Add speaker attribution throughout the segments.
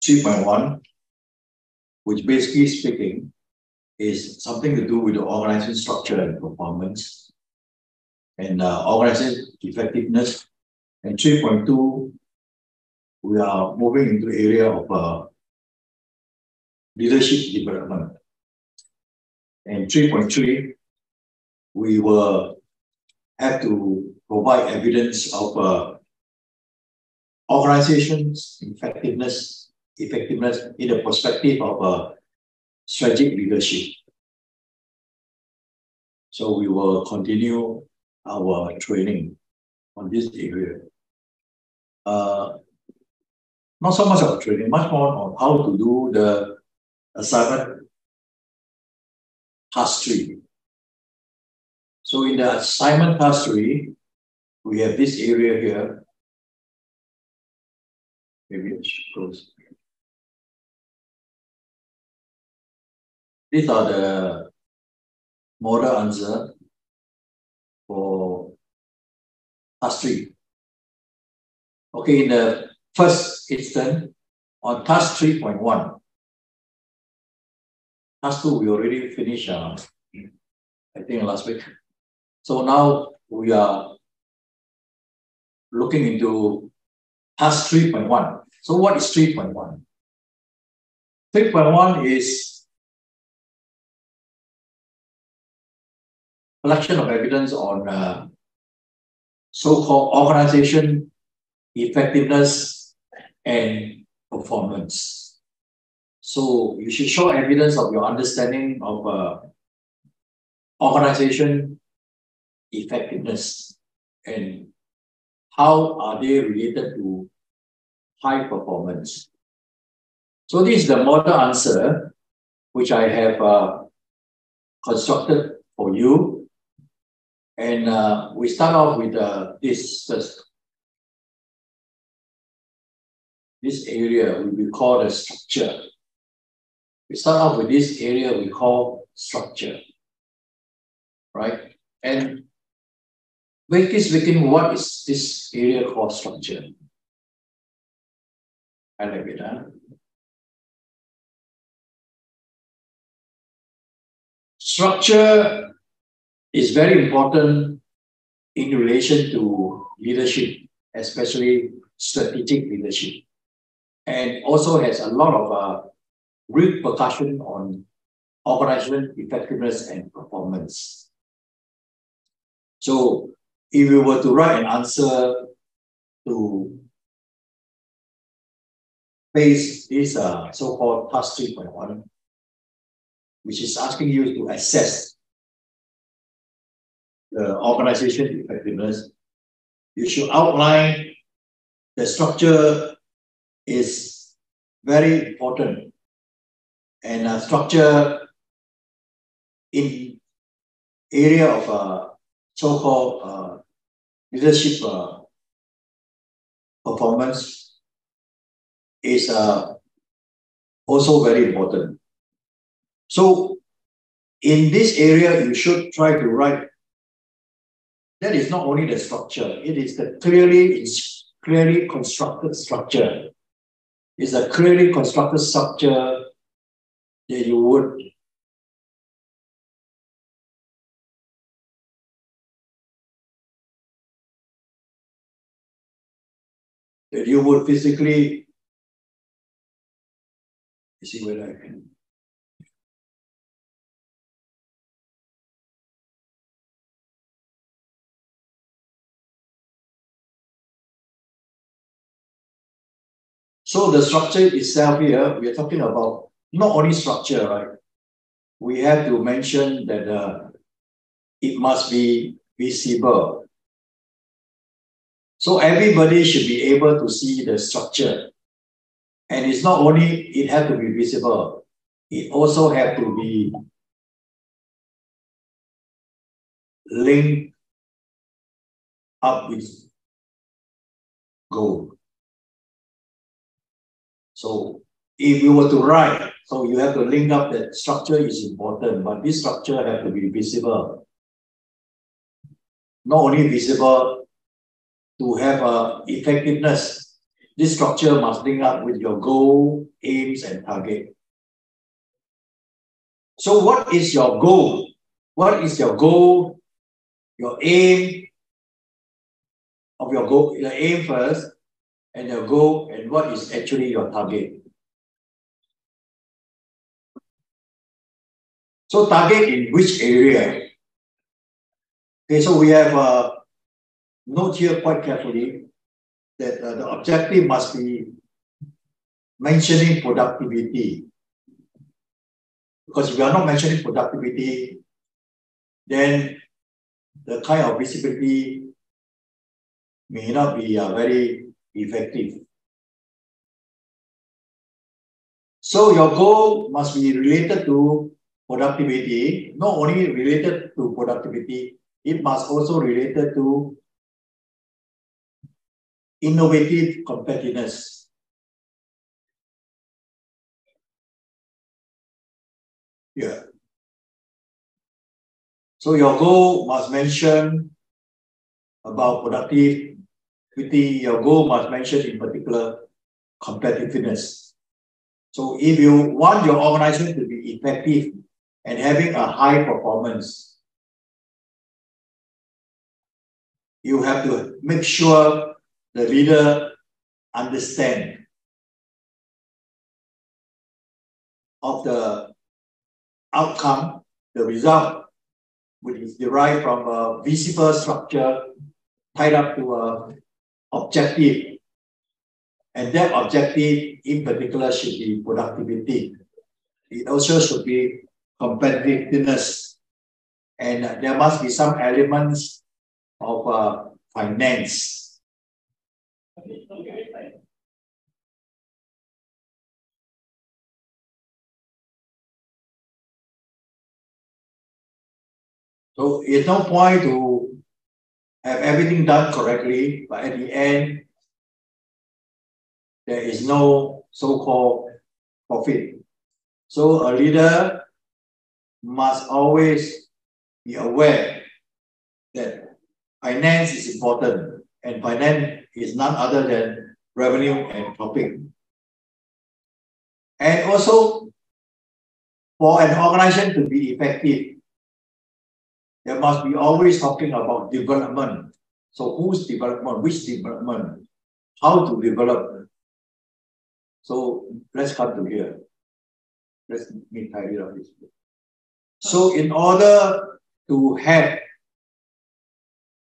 Speaker 1: 3.1, which basically speaking is something to do with the organization structure and performance and organization effectiveness. And 3.2, we are moving into the area of leadership development. And 3.3, we will have to provide evidence of organization's effectiveness in the perspective of strategic leadership. So we will continue our training on this area. Not so much of training, much more on how to do the assignment task 3. So in the assignment task 3, we have this area here. Maybe it should close. These are the model answer for task 3. Okay, in the first instance, on task 3.1, task 2 we already finished, I think last week. So now we are looking into task 3.1. So what is 3.1? 3.1 is collection of evidence on so-called organization effectiveness and performance. So you should show evidence of your understanding of organization effectiveness and how are they related to high performance. So this is the model answer which I have constructed for you. And we start off with this first. This area we call the structure. We start off with this area we call structure, right? And basically speaking, what is this area called structure? I like it, huh? Structure is very important in relation to leadership, especially strategic leadership, and also has a lot of repercussion on organizational effectiveness and performance. So if we were to write an answer to face this so-called task 3.1, which is asking you to assess the organization effectiveness, you should outline the structure is very important. And structure in area of so-called leadership performance is also very important. So in this area, you should try to write. That is not only the structure, it is the clearly constructed structure. It's a clearly constructed structure that you would physically, you see whether I can. So the structure itself here, we are talking about not only structure, right? We have to mention that it must be visible. So everybody should be able to see the structure. And it's not only it has to be visible, it also has to be linked up with goal. So if you were to write, so you have to link up that structure is important, but this structure has to be visible. Not only visible to have effectiveness this structure must link up with your goal, aims, and target. So what is your goal? What is your goal? Your aim of your goal, your aim first, and your goal, and what is actually your target. So target in which area? Okay, so we have a note here quite carefully that the objective must be mentioning productivity. Because if we are not mentioning productivity, then the kind of visibility may not be very effective. So your goal must be related to productivity, not only related to productivity, it must also related to innovative competitiveness. Yeah. So your goal must mention about productivity, your goal must mention in particular competitiveness. So if you want your organization to be effective and having a high performance, you have to make sure the leader understand of the outcome, the result, which is derived from a visible structure tied up to an objective. And that objective in particular should be productivity. It also should be competitiveness. And there must be some elements of finance. So it's no point to have everything done correctly, but at the end, there is no so-called profit. So a leader must always be aware that finance is important, and finance is none other than revenue and profit. And also, for an organization to be effective, there must be always talking about development. So whose development, which development, how to develop. So let's come to here. Let's make tidy of this. So in order to have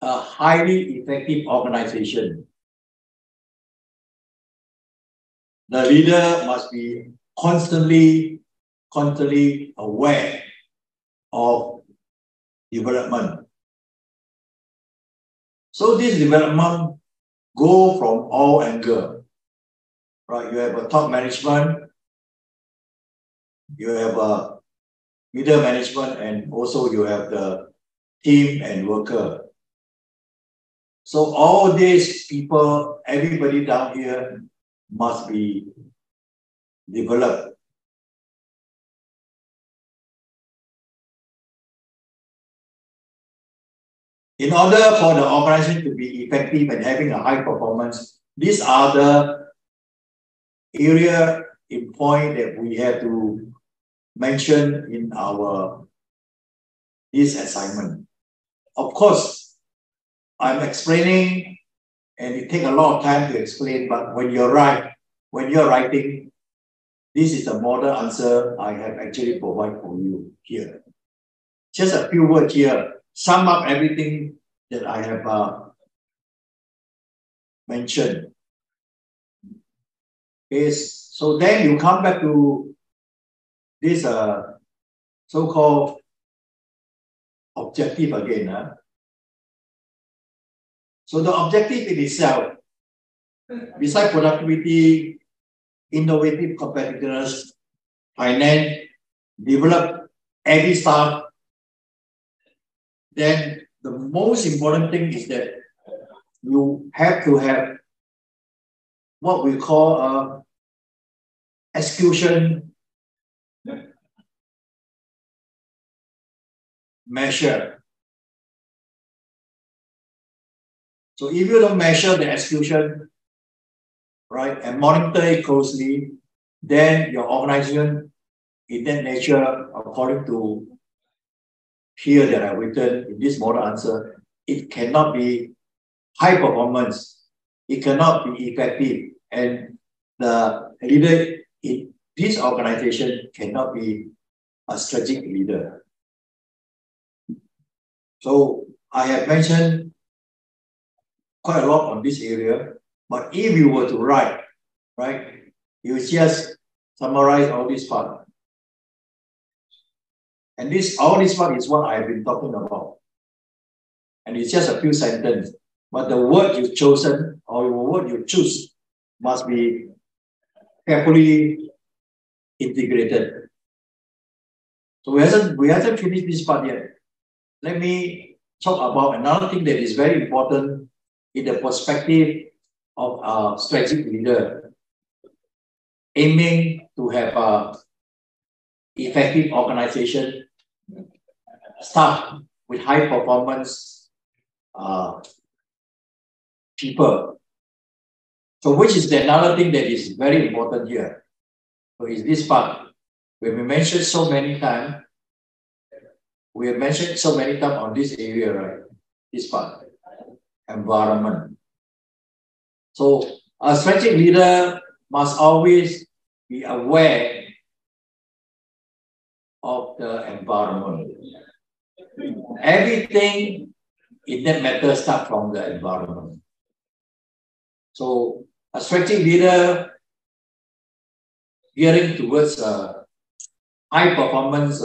Speaker 1: a highly effective organization, the leader must be constantly aware of development. So this development go from all angles, right? You have a top management, you have a middle management, and also you have the team and worker. So all these people, everybody down here must be developed. In order for the organization to be effective and having a high performance, these are the area in point that we have to mention in this assignment. Of course, I'm explaining and it takes a lot of time to explain, but when you're writing, this is the model answer I have actually provided for you here. Just a few words here. Sum up everything that I have mentioned. Okay, so then you come back to this so-called objective again. So the objective in itself, besides productivity, innovative competitiveness, finance, develop every staff, then the most important thing is that you have to have what we call a execution measure. So if you don't measure the execution, right, and monitor it closely, then your organization in that nature, according to here that I've written in this model answer, it cannot be high performance, it cannot be effective, and the leader in this organization cannot be a strategic leader. So I have mentioned quite a lot on this area, but if you were to write, right, you just summarize all this part. And all this part is what I've been talking about. And it's just a few sentences. But the word you've chosen or the word you choose must be carefully integrated. So we hasn't finished this part yet. Let me talk about another thing that is very important in the perspective of a strategic leader aiming to have a effective organization, staff with high performance people. So which is another thing that is very important here. So is this part. We have mentioned so many times. We have mentioned so many times on this area, right? This part. Environment. So a strategic leader must always be aware of the environment. Everything in that matter starts from the environment. So a strategic leader gearing towards a high performance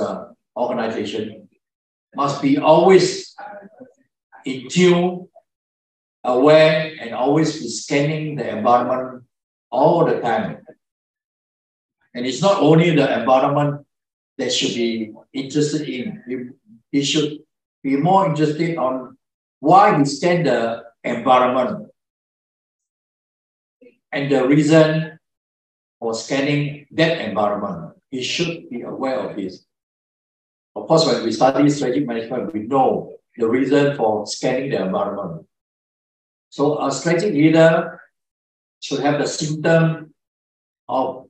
Speaker 1: organization must be always in tune, aware, and always be scanning the environment all the time. And it's not only the environment that should be interested in. He should be more interested on why we scan the environment and the reason for scanning that environment. He should be aware of this. Of course, when we study strategic management, we know the reason for scanning the environment. So a strategic leader should have the symptom of,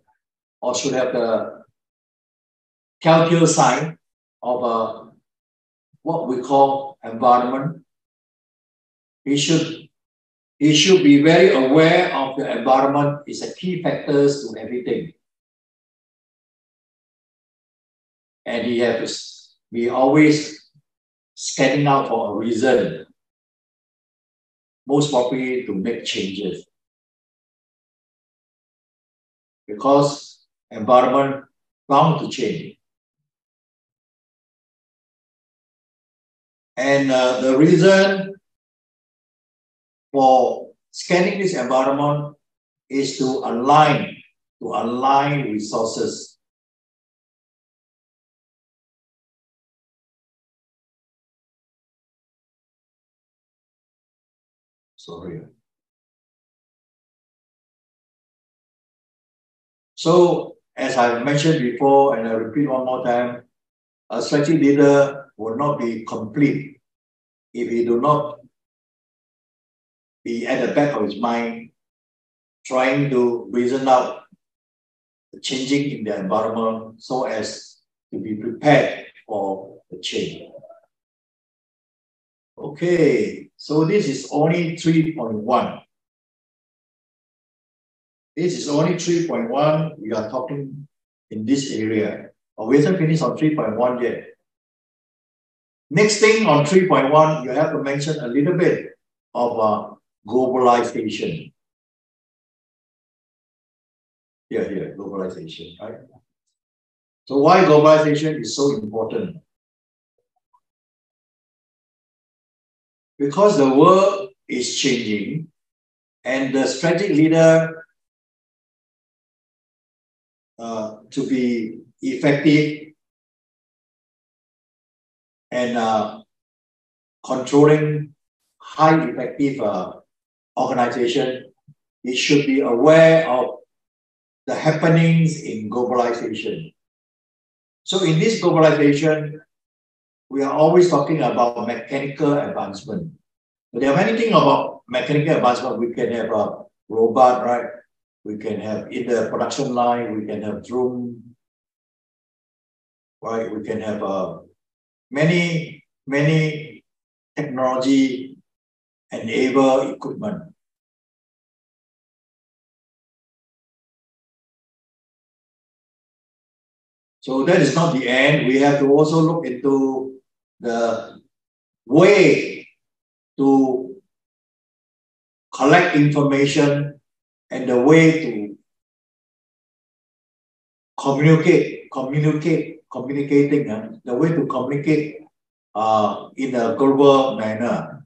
Speaker 1: or should have the telltale sign of what we call environment. He should be very aware of the environment. It's a key factors to everything. And he has to be always scanning out for a reason, most probably to make changes. Because environment bound to change. And the reason for scanning this environment is to align resources. Sorry. So, as I mentioned before, and I repeat one more time, a strategic leader will not be complete if he do not be at the back of his mind trying to reason out the changing in the environment so as to be prepared for the change. Okay, so this is only 3.1. This is only 3.1. We are talking in this area. But we haven't finished on 3.1 yet. Next thing on 3.1, you have to mention a little bit of globalization. Here, globalization, right? So why globalization is so important? Because the world is changing and the strategic leader to be effective and controlling high effective organization, it should be aware of the happenings in globalization. So in this globalization, we are always talking about mechanical advancement. But there are many things about mechanical advancement. We can have a robot, right? We can have in the production line, we can have drone, right? We can have many technology enable equipment. So that is not the end. We have to also look into the way to collect information and the way to communicating, the way to communicate in a global manner.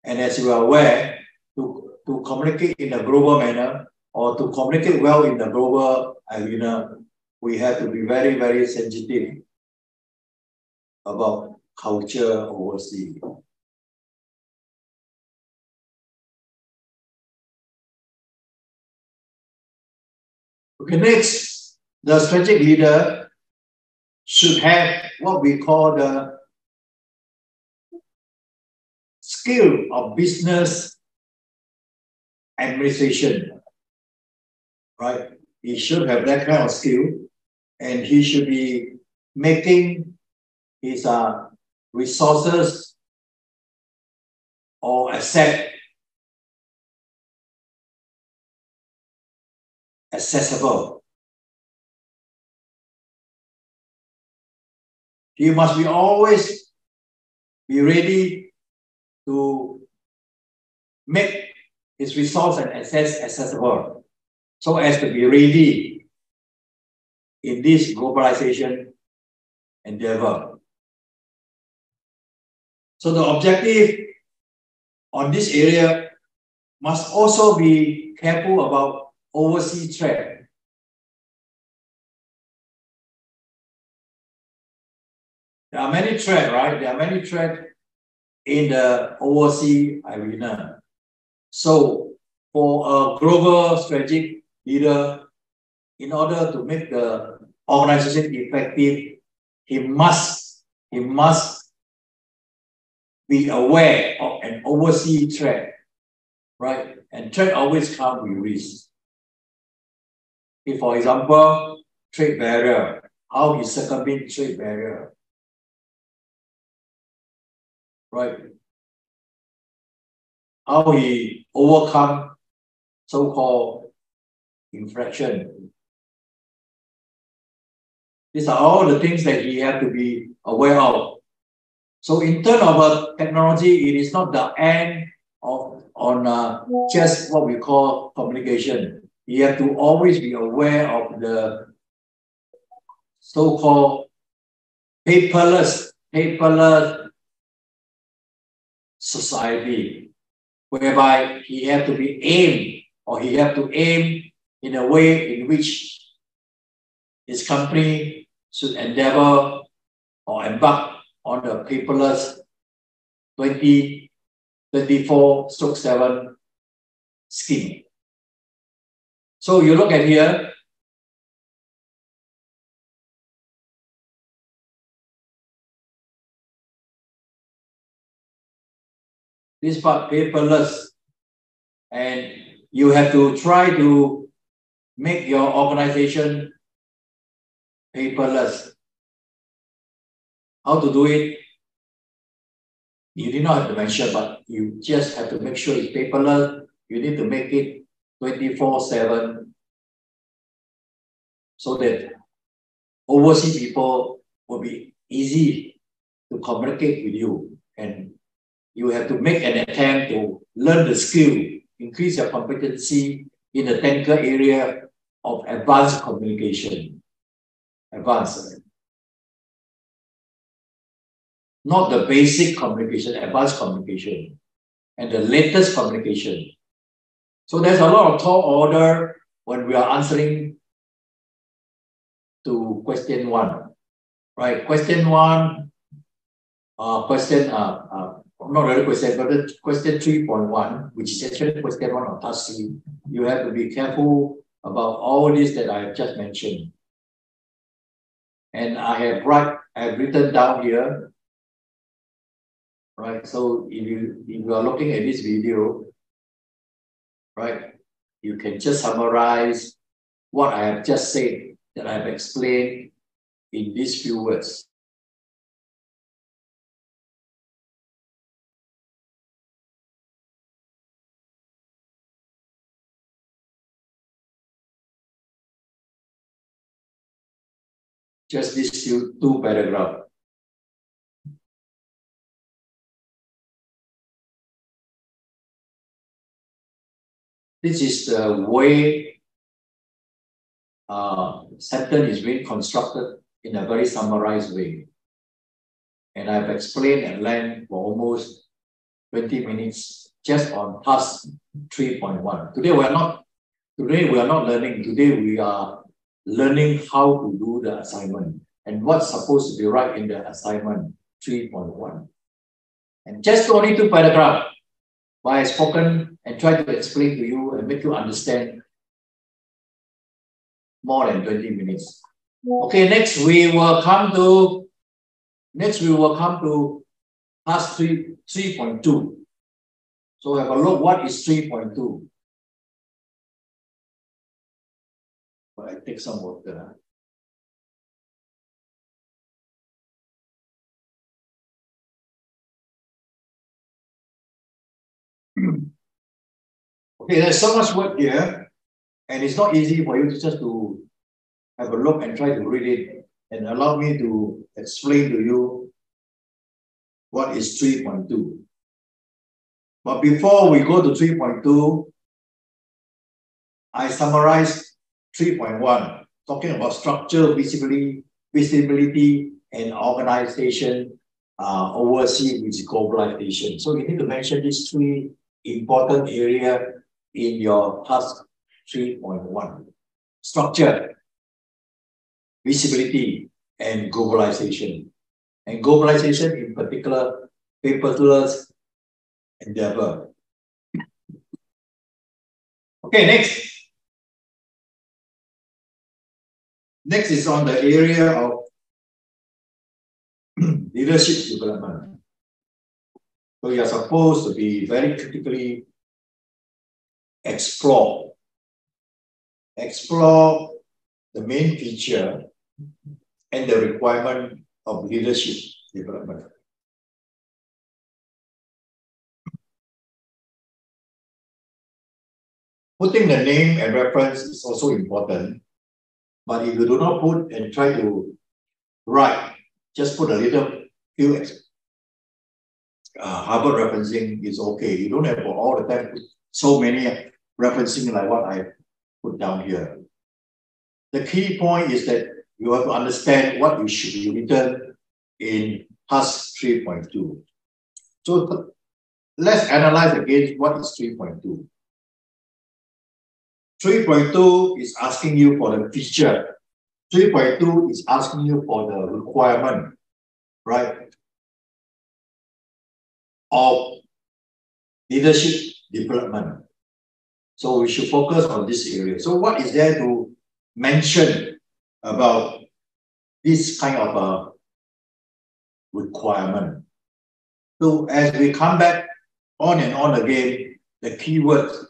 Speaker 1: And as you are aware, to communicate in a global manner or to communicate well in the global arena, we have to be very sensitive about culture overseas. Okay, next, the strategic leader should have what we call the skill of business administration, right? He should have that kind of skill, and he should be making his resources or asset accessible. He must be always be ready to make his resource and assets accessible, so as to be ready in this globalization endeavor. So the objective on this area must also be careful about overseas threat. There are many threats, right? There are many threats in the overseas arena. So for a global strategic leader, in order to make the organization effective, he must be aware of an overseas threat, right? And threat always comes with risk. If, for example, trade barrier, how he circumvent trade barrier, right? How he overcome so-called infraction. These are all the things that he has to be aware of. So in terms of technology, it is not the end of just what we call communication. You have to always be aware of the so-called paperless society, whereby he have to be aimed, or he have to aim in a way in which his company should endeavor or embark on the paperless 2024/7 scheme. So you look at here, this part paperless, and you have to try to make your organization paperless. How to do it? You did not have to mention, but you just have to make sure it's paperless. You need to make it 24/7 so that overseas people will be easy to communicate with you, and you have to make an attempt to learn the skill, increase your competency in the technical area of advanced communication. Advanced. Not the basic communication, advanced communication, and the latest communication. So there's a lot of tall order when we are answering to question 1, right? Question 1, not really question, but the question 3.1, which is actually question 1 of task C. You have to be careful about all this that I have just mentioned. And I have written down here, right? So if you are looking at this video, right, you can just summarize what I have just said, that I have explained in these few words. Just these two paragraphs. This is the way sentence is being constructed in a very summarized way. And I've explained at length for almost 20 minutes just on task 3.1. Today we are not learning. Today we are learning how to do the assignment and what's supposed to be right in the assignment 3.1. And just only two paragraphs. Why I've spoken and tried to explain to you and make you understand more than 20 minutes. Okay, next we will come to task 3.2. So have a look, what is 3.2? Well, I take some water. Okay, there's so much work here, and it's not easy for you just to have a look and try to read it, and allow me to explain to you what is 3.2. But before we go to 3.2, I summarized 3.1, talking about structure, visibility, and organization, oversee with globalization. So you need to mention these three important areas in your task 3.1. Structure, visibility, and globalization. And globalization in particular, paperless endeavor. Okay, next. Next is on the area of leadership development. So you are supposed to be very critically explore the main feature and the requirement of leadership development. Putting the name and reference is also important, but if you do not put and try to write, just put a little few Harvard referencing is okay. You don't have for all the time so many referencing like what I put down here. The key point is that you have to understand what you should be written in task 3.2. So let's analyze again what is 3.2. 3.2 is asking you for the feature. 3.2 is asking you for the requirement, right, of leadership development. So we should focus on this area. So what is there to mention about this kind of a requirement? So as we come back on and on again, the keywords,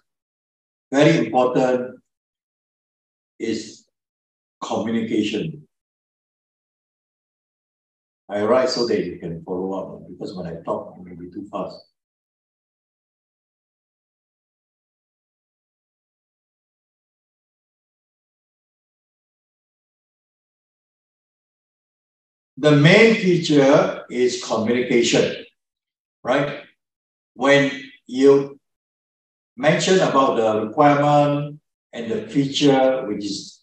Speaker 1: very important, is communication. I write so that you can follow up, because when I talk, it may be too fast. The main feature is communication, right? When you mention about the requirement and the feature, which is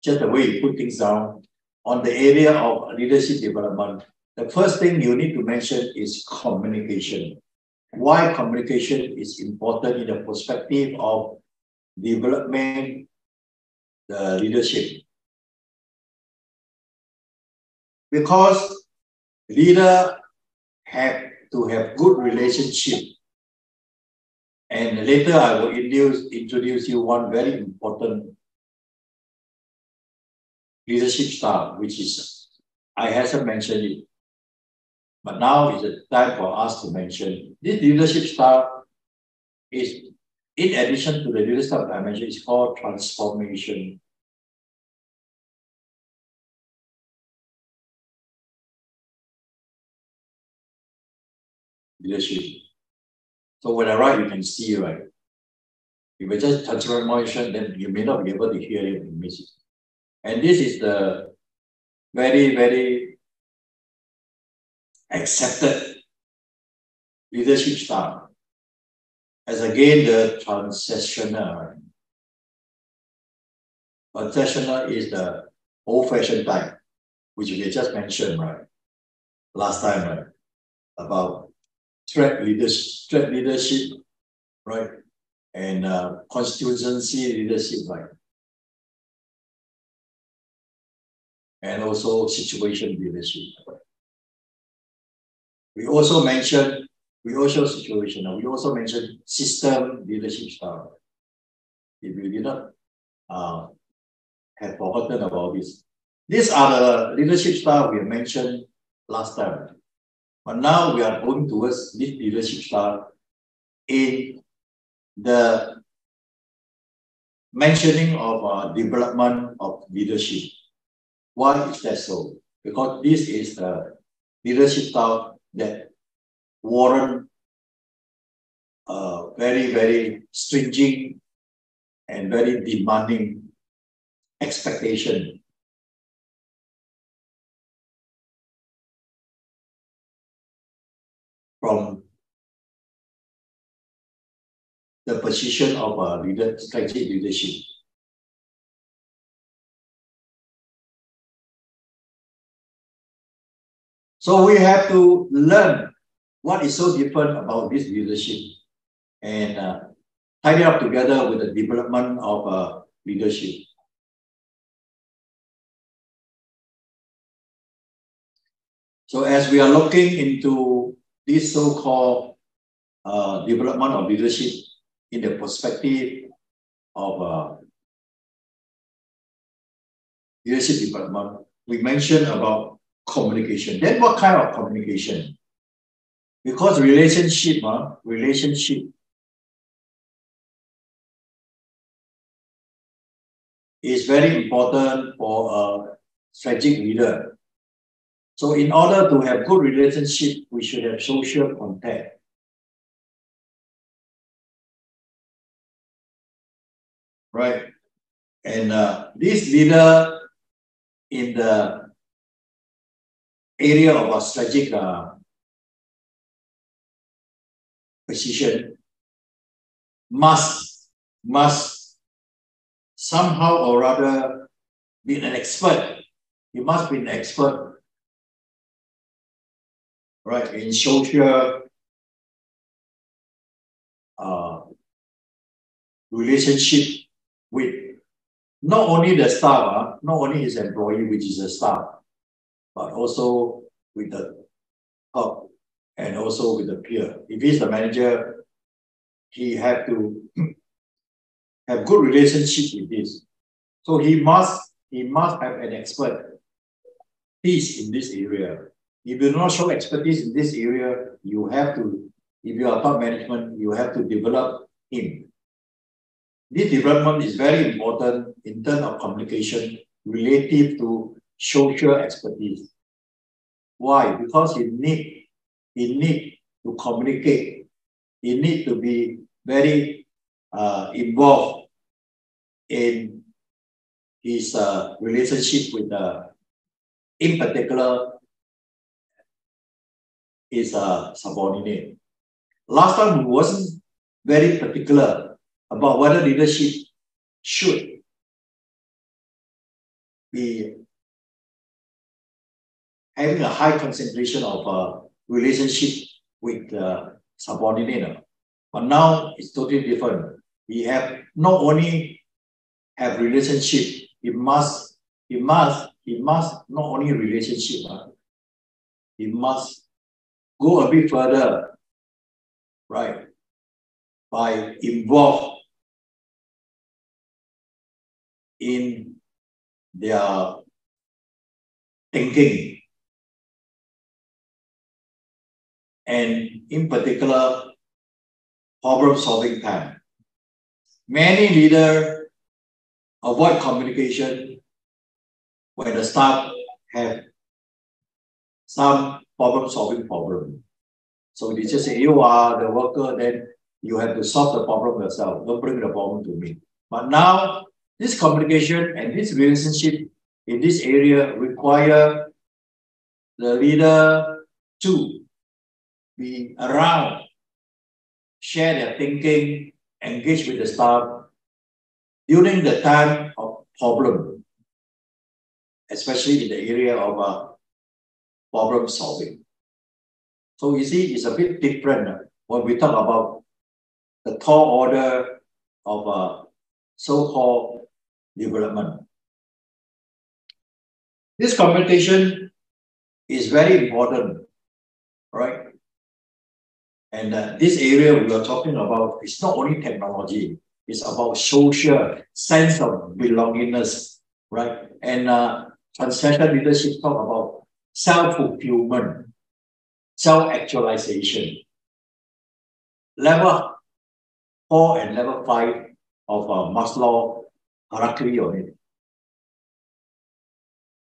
Speaker 1: just the way you put things down, on the area of leadership development, the first thing you need to mention is communication. Why communication is important in the perspective of development the leadership. Because leader have to have good relationship. And later I will introduce you one very important leadership style, which is, I haven't mentioned it. But now is the time for us to mention. This leadership style is in addition to the leadership dimension, is called transformation. Leadership. So when I write, you can see, right? If it's just transformation, then you may not be able to hear it and miss it. And this is the very, very accepted leadership style. As again, the transactional. Transactional is the old-fashioned type, which we just mentioned, right? Last time, right? About threat leadership, right? And constituency leadership, right? And also situation leadership. We also mentioned system leadership style. If you did not have forgotten about this. These are the leadership style we mentioned last time. But now we are going towards this leadership style in the mentioning of development of leadership. Why is that so? Because this is the leadership style that warrant very, very stringent and very demanding expectation from the position of a strategic leadership. So we have to learn what is so different about this leadership and tie it up together with the development of leadership. So as we are looking into this so-called development of leadership in the perspective of leadership development, we mentioned about communication. Then what kind of communication? Because relationship is very important for a strategic leader. So in order to have good relationship, we should have social contact. Right? And this leader in the area of a strategic position must somehow or rather be an expert. He must be an expert, right, in social relationship with not only the staff, not only his employee, which is the staff, but also with the top and also with the peer. If he's the manager, he have to have good relationship with this. So he must have an expertise in this area. If you do not show expertise in this area, you have to, if you are top management, you have to develop him. This development is very important in terms of communication relative to social expertise. Why? Because he need to communicate. He need to be very involved in his relationship with in particular, his subordinate. Last time he wasn't very particular about whether leadership should be having a high concentration of relationship with subordinate. But now it's totally different. We have not only have relationship, he must not only relationship, he must go a bit further, right? By involved in their thinking, and in particular, problem-solving time. Many leaders avoid communication when the staff have some problem-solving problem. So they just say, you are the worker, then you have to solve the problem yourself. Don't bring the problem to me. But now, this communication and this relationship in this area require the leader to be around, share their thinking, engage with the staff during the time of problem, especially in the area of problem solving. So you see, it's a bit different when we talk about the tall order of so-called development. This communication is very important, right? And this area we are talking about is not only technology, it's about social sense of belongingness, right? And transaction leadership talk about self-fulfillment, self-actualization. Level 4 and level 5 of Maslow hierarchy on it.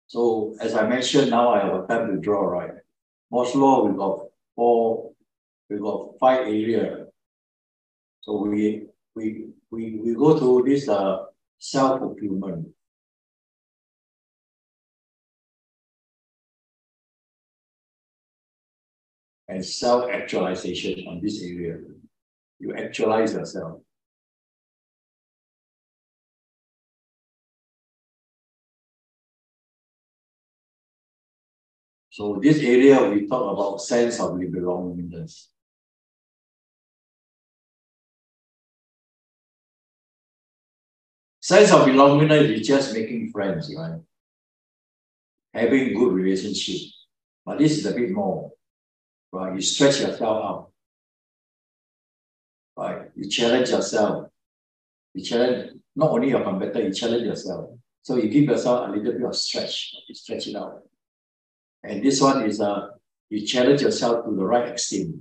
Speaker 1: So as I mentioned, now I have time to draw, right? Maslow, we got 5 areas. So we go to this self-fulfillment. And self-actualization on this area. You actualize yourself. So this area we talk about sense of belongingness. Sense of belongingness is just making friends, right? Having good relationship. But this is a bit more, right? You stretch yourself up, right? You challenge yourself. You challenge not only your competitor, you challenge yourself. So you give yourself a little bit of stretch. You stretch it out. And this one is you challenge yourself to the right extent.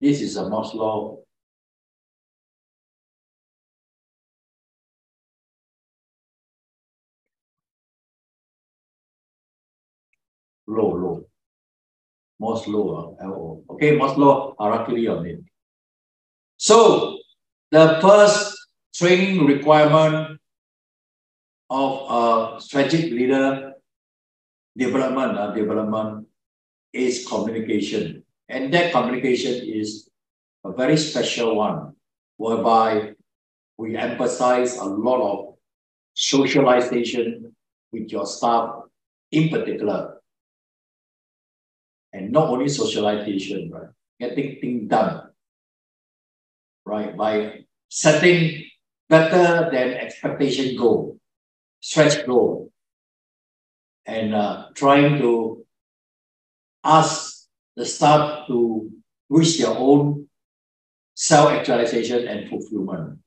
Speaker 1: This is a Maslow. Low. Maslow, L-O. Okay, Maslow hierarchy on it. So the first training requirement of a strategic leader development is communication. And that communication is a very special one, whereby we emphasize a lot of socialization with your staff in particular. And not only socialization, right? Getting things done, right? By setting better than expectation goal, stretch goal, and trying to ask the staff to reach their own self-actualization and fulfillment.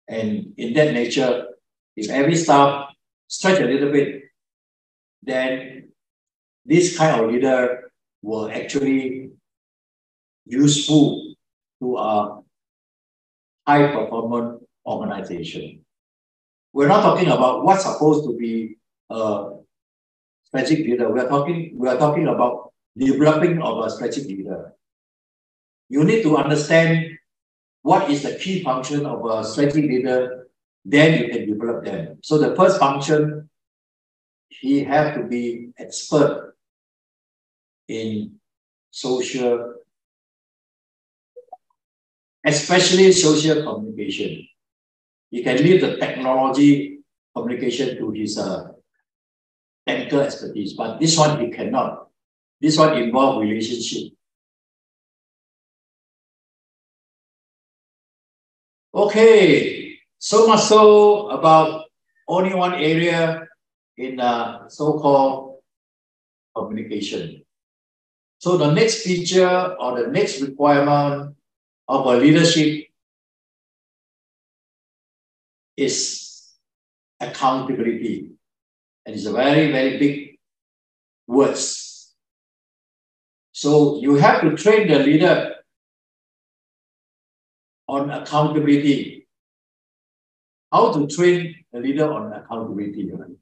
Speaker 1: And in that nature, if every staff stretch a little bit, then this kind of leader will actually useful to a high-performance organization. We're not talking about what's supposed to be a strategic leader. We are talking about developing of a strategic leader. You need to understand what is the key function of a strategic leader, then you can develop them. So the first function, he has to be expert in social, especially social communication. He can leave the technology communication to his technical expertise, but this one he cannot. This one involves relationship. Okay, so much so about only one area in so-called communication. So the next feature or the next requirement of a leadership is accountability. And it's a very, very big words. So you have to train the leader on accountability. how to train a leader on accountability. Right?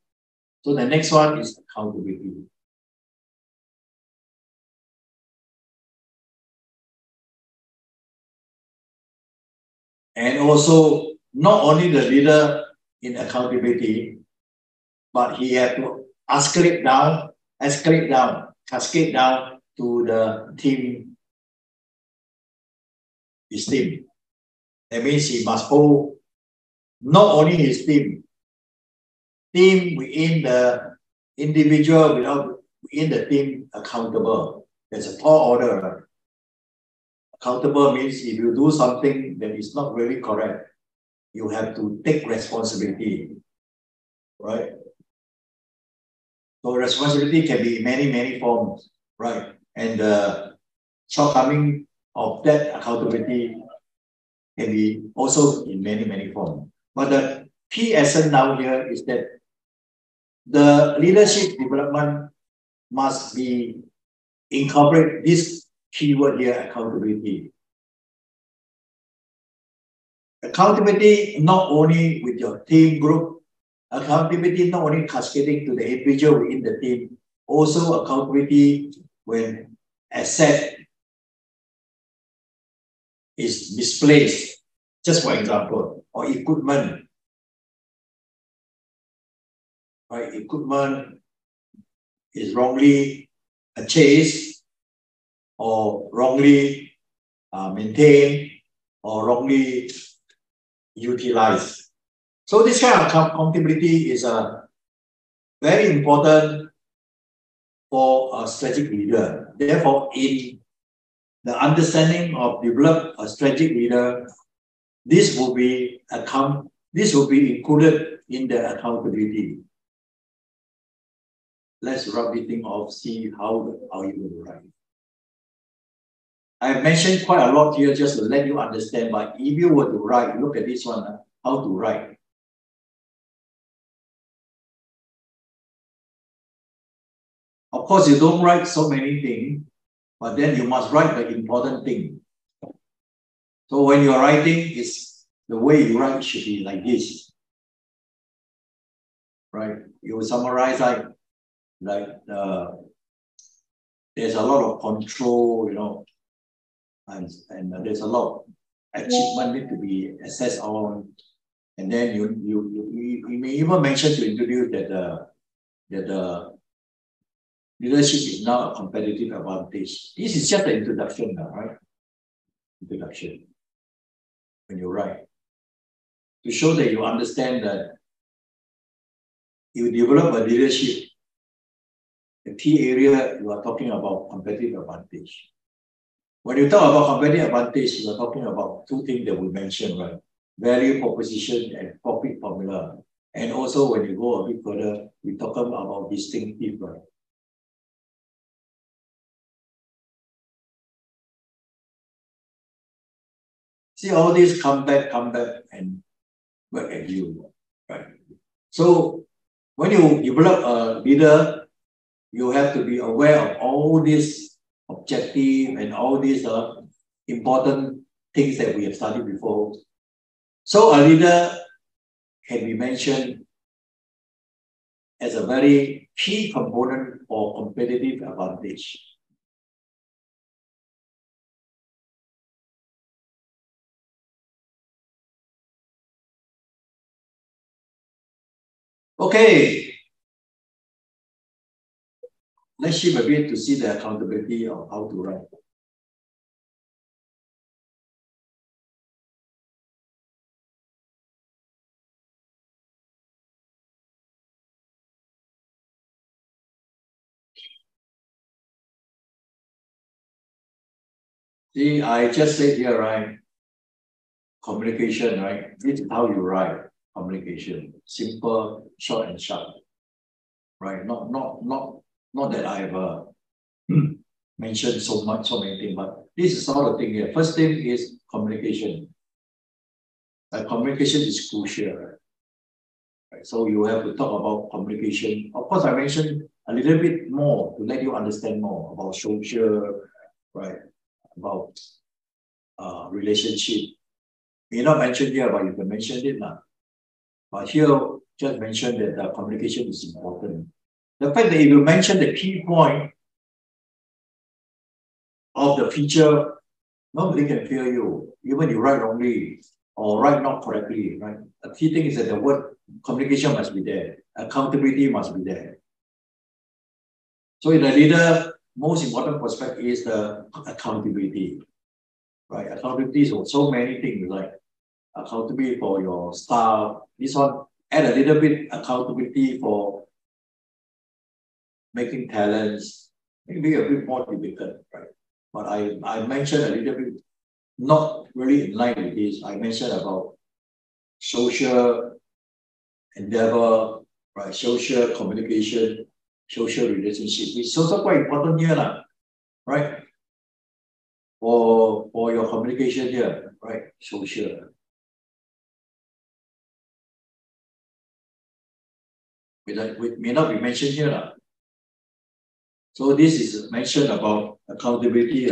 Speaker 1: So the next one is accountability. And also, not only the leader in accountability, but he had to escalate down, cascade down to the team, his team. That means he must hold not only his team within the individual, within the team accountable. There's a tall order. Right? Accountable means if you do something that is not really correct, you have to take responsibility, right? So responsibility can be in many, many forms, right? And the shortcoming of that accountability can be also in many, many forms. But the key essence now here is that the leadership development must be incorporate this keyword here, accountability. Accountability not only with your team group, accountability not only cascading to the individual within the team, also accountability when asset is misplaced, just for example, or equipment, right? Equipment is wrongly purchased or wrongly maintained or wrongly utilized. So this kind of accountability is very important for a strategic leader. Therefore, in the understanding of develop a strategic leader, this will be included in the accountability. Let's rub it off, see how you will write. I've mentioned quite a lot here just to let you understand, but if you were to write, look at this one, how to write. Of course, you don't write so many things, but then you must write the important thing. So when you're writing, the way you write should be like this. Right? You summarize there's a lot of control, you know, and there's a lot of achievement need to be assessed on. And then you may even mention to introduce that the leadership is now a competitive advantage. This is just the introduction now, right? Introduction. When you write. To show that you understand that you develop a leadership, the key area you are talking about competitive advantage. When you talk about competitive advantage, you are talking about two things that we mentioned, right? Value proposition and profit formula. And also when you go a bit further, we talk about distinctive, right? See, all these come back and work at you, right? So when you develop a leader, you have to be aware of all these objectives and all these important things that we have studied before. So a leader can be mentioned as a very key component for competitive advantage. Okay, let's shift a bit to see the accountability of how to write. See, I just said here, right? Communication, right? This is how you write communication. Simple, short, and sharp. Right? Not that I've mentioned so many things, but this is all the thing here. First thing is communication. Communication is crucial. Right? So you have to talk about communication. Of course, I mentioned a little bit more to let you understand more about social, right? About relationship. May not mention here, but you can mention it now. But here, just mention that the communication is important. The fact that if you mention the key point of the feature, nobody can hear you, even you write wrongly or write not correctly, right? The key thing is that the word communication must be there, accountability must be there. So in the leader, most important prospect is the accountability, right? Accountability is for so many things, like accountability for your staff. This one, add a little bit accountability for making talents, maybe a bit more difficult, right? But I mentioned a little bit, not really in line with this. I mentioned about social endeavor, right? Social communication, social relationship, which is also quite important here, right? For your communication here, right? Social. May not be mentioned here. So this is mentioned about accountability,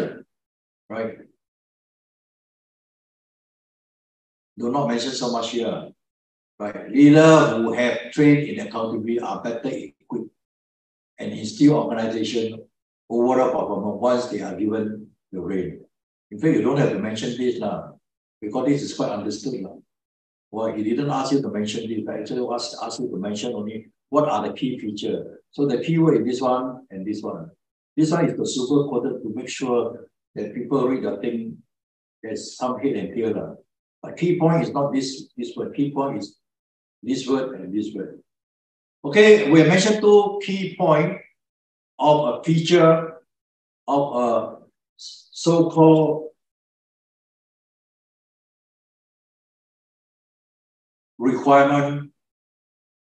Speaker 1: right? Do not mention so much here, right? Leaders who have trained in accountability are better equipped and instill organization overall performance once they are given the rein. In fact, you don't have to mention this now, because this is quite understood now. Well, he didn't ask you to mention this, but actually asked you to mention only what are the key features. So the key word is this one and this one. This one is the super quoted to make sure that people read the thing. There's some head and tail. But key point is not this word. Key point is this word and this word. Okay, we mentioned two key points of a feature of a so-called requirement.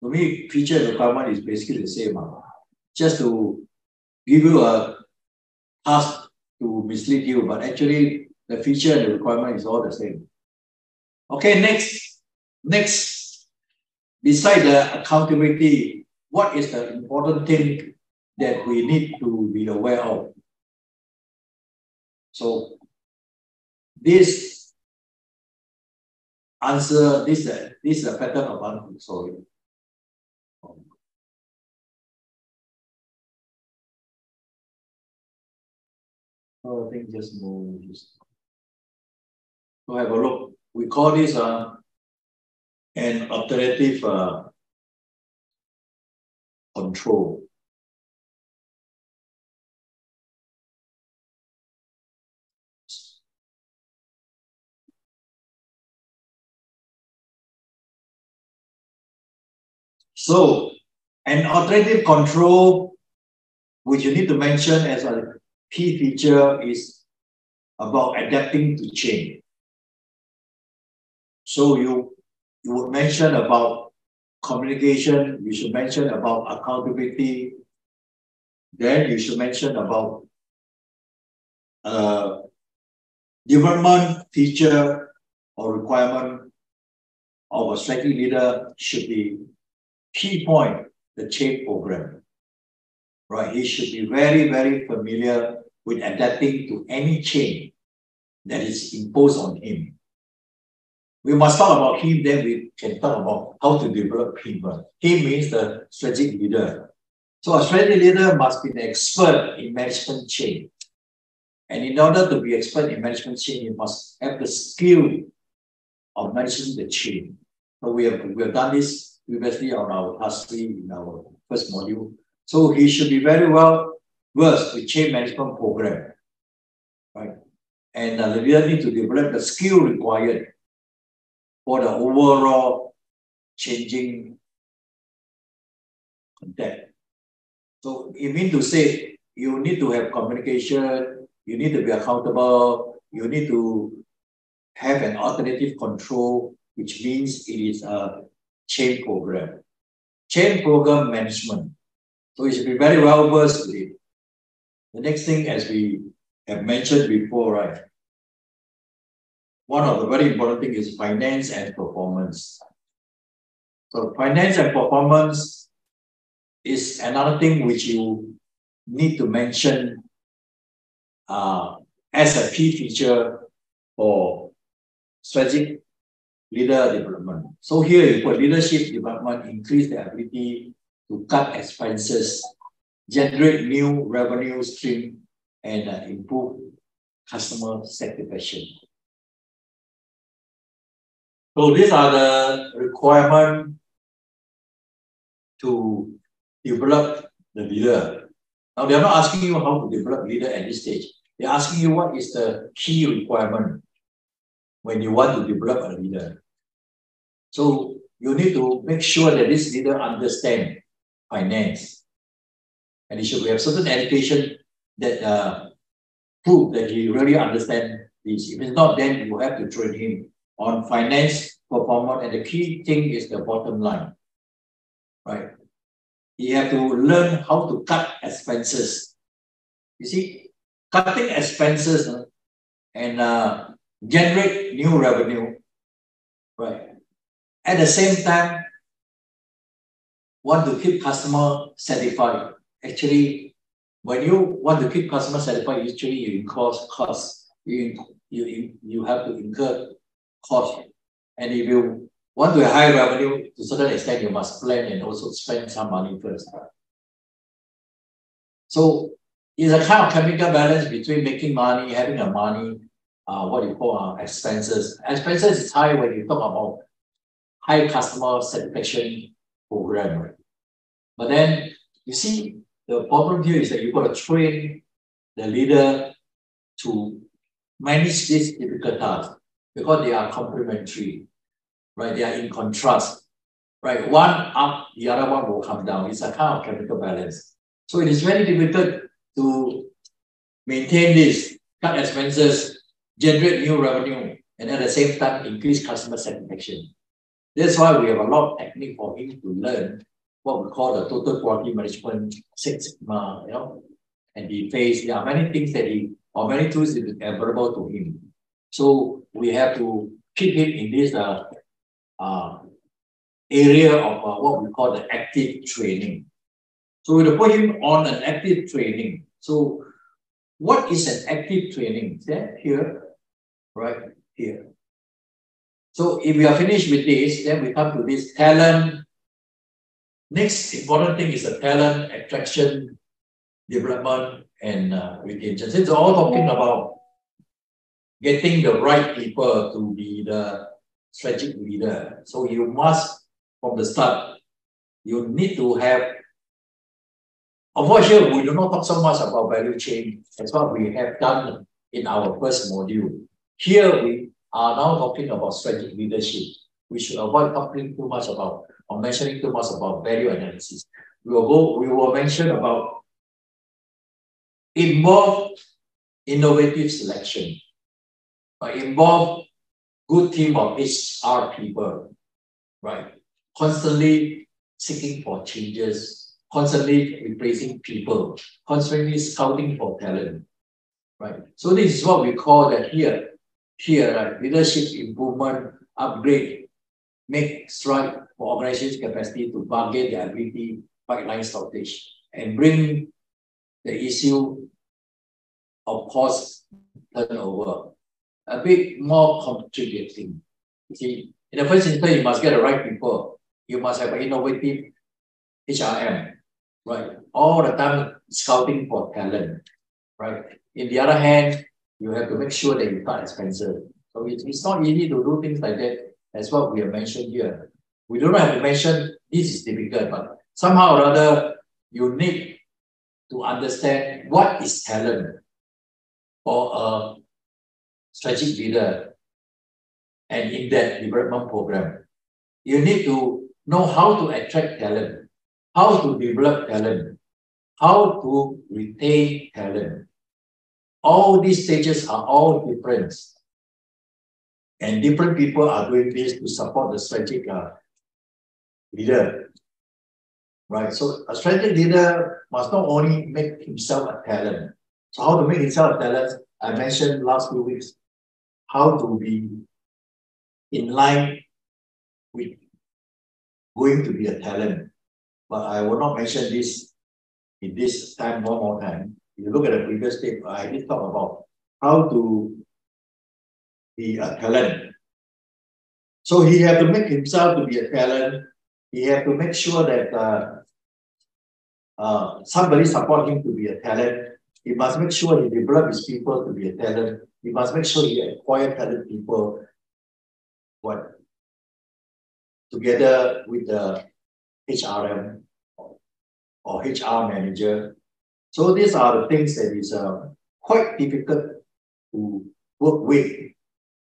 Speaker 1: To me, feature and requirement is basically the same. Just to give you a task to mislead you, but actually the feature and the requirement is all the same. Okay, next, beside the accountability, what is the important thing that we need to be aware of? So this answer, this is a pattern of answer. Sorry. Oh, I think just move. So have a look. We call this an alternative control. So an alternative control, which you need to mention as a key feature, is about adapting to change. So you would mention about communication, you should mention about accountability, then you should mention about development feature or requirement of a strategic leader should be key point, the change program. Right? He should be very, very familiar with adapting to any change that is imposed on him. We must talk about him, then we can talk about how to develop him. He means the strategic leader. So a strategic leader must be an expert in management change. And in order to be expert in management change, you must have the skill of managing the change. So we have done this previously on our class 3 in our first module. So he should be very well versed with change management program, right? And the leader needs to develop the skill required for the overall changing context. So it means to say you need to have communication, you need to be accountable, you need to have an alternative control, which means it is a change program. Change program management. So you should be very well versed with it. The next thing, as we have mentioned before, right? One of the very important things is finance and performance. So finance and performance is another thing which you need to mention as a key feature for strategic leader development. So here you put leadership development, increase the ability to cut expenses, generate new revenue stream, and improve customer satisfaction. So these are the requirements to develop the leader. Now they are not asking you how to develop leader at this stage. They're asking you what is the key requirement when you want to develop a leader. So you need to make sure that this leader understands finance. And he should have certain education that prove that he really understands this. If it's not, then you have to train him on finance performance. And the key thing is the bottom line, right? You have to learn how to cut expenses. You see, cutting expenses and generate new revenue, right? At the same time, want to keep customer satisfied. Actually, when you want to keep customer satisfied, actually you incur costs. You have to incur costs. And if you want to have high revenue, to a certain extent, you must plan and also spend some money first. So it's a kind of chemical balance between making money, having a money, what you call expenses. Expenses is high when you talk about high customer satisfaction program. Right? But then you see the problem here is that you've got to train the leader to manage these difficult tasks because they are complementary, right? They are in contrast, right? One up, the other one will come down. It's a kind of chemical balance. So it is very difficult to maintain this, cut expenses, generate new revenue, and at the same time increase customer satisfaction. That's why we have a lot of technique for him to learn what we call the total quality management, Six Sigma, and he faced. There are many things that many tools that are available to him. So we have to keep him in this area of what we call the active training. So we will put him on an active training. So what is an active training? Is that here? Right here. So if we are finished with this, then we come to this talent. Next important thing is the talent attraction, development, and retention. It's all talking about getting the right people to be the strategic leader. So you must, from the start, you need to have. Of course, here we do not talk so much about value chain. That's what we have done in our first module. Here we are now talking about strategic leadership. We should avoid talking too much about or mentioning too much about value analysis. We will mention about involve innovative selection, involve good team of HR people, right? Constantly seeking for changes, constantly replacing people, constantly scouting for talent, right? So this is what we call that here, right? Leadership improvement, upgrade, make stride for organization's capacity to bargain their ability, pipeline shortage, and bring the issue of cost turnover a bit more contributing. You see, in the first instance, you must get the right people. You must have an innovative HRM, right? All the time scouting for talent, right? In the other hand, you have to make sure that you cut expenses. So it's not easy to do things like that. That's what we have mentioned here. We don't have to mention this is difficult, but somehow or other, you need to understand what is talent for a strategic leader and in that development program. You need to know how to attract talent, how to develop talent, how to retain talent. All these stages are all different. And different people are doing this to support the strategic leader. Right? So a strategic leader must not only make himself a talent. So how to make himself a talent? I mentioned last few weeks, how to be in line with going to be a talent. But I will not mention this in this time one more time. If you look at the previous tape, I did talk about how to be a talent. So he have to make himself to be a talent. He have to make sure that somebody support him to be a talent. He must make sure he develop his people to be a talent. He must make sure he acquire talent people what together with the HRM or HR manager. So these are the things that is quite difficult to work with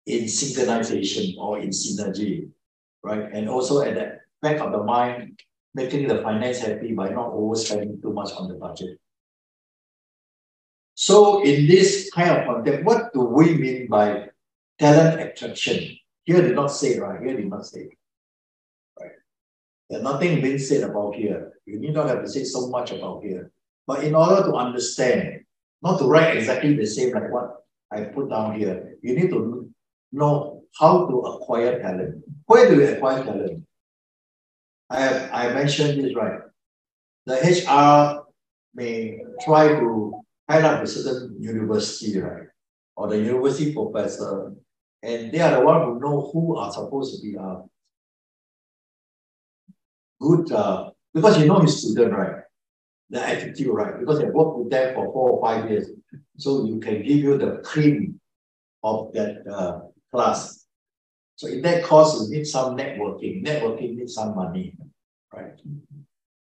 Speaker 1: in synchronization or in synergy, right? And also at the back of the mind, making the finance happy by not overspending too much on the budget. So in this kind of context, what do we mean by talent attraction? Here did not say, right? Here did not say. Right? There's nothing being said about here. You need not have to say so much about here. But in order to understand, not to write exactly the same like what I put down here, you need to know how to acquire talent. Where do you acquire talent? I mentioned this, right? The HR may try to highlight a certain university, right? Or the university professor, and they are the one who know who are supposed to be good, because you know his student, right? The attitude, right? Because they work with them for 4 or 5 years. So you can give you the cream of that class. So in that course, you need some networking. Networking needs some money, right?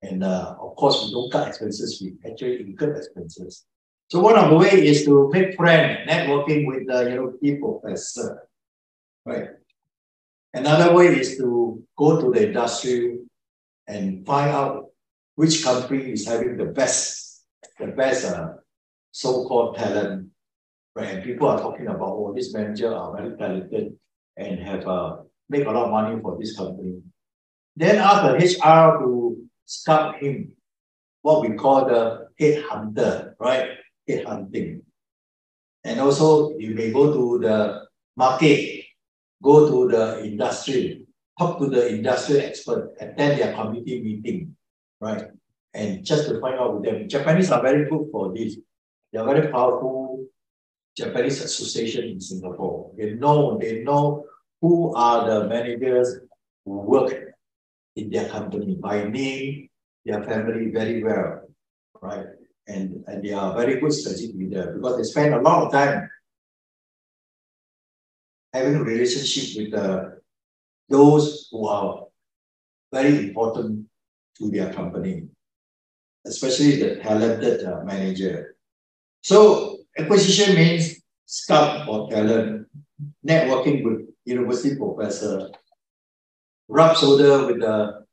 Speaker 1: And of course, we don't cut expenses, we actually incur expenses. So one of the ways is to make friends, networking with the university professor, right? Another way is to go to the industry and find out which company is having the best so-called talent, right? And people are talking about, oh, this manager are very talented and have make a lot of money for this company. Then ask the HR to scout him, what we call the headhunter, right? Headhunting. And also you may go to the market, go to the industry, talk to the industry expert, attend their committee meeting, right? And just to find out with them. Japanese are very good for this. They are very powerful Japanese association in Singapore. They know who are the managers who work in their company by name, their family very well, right? And they are very good strategic leader because they spend a lot of time having a relationship with those who are very important to their company, especially the talented manager. So acquisition means scout for talent, networking with university professor, rub shoulder with the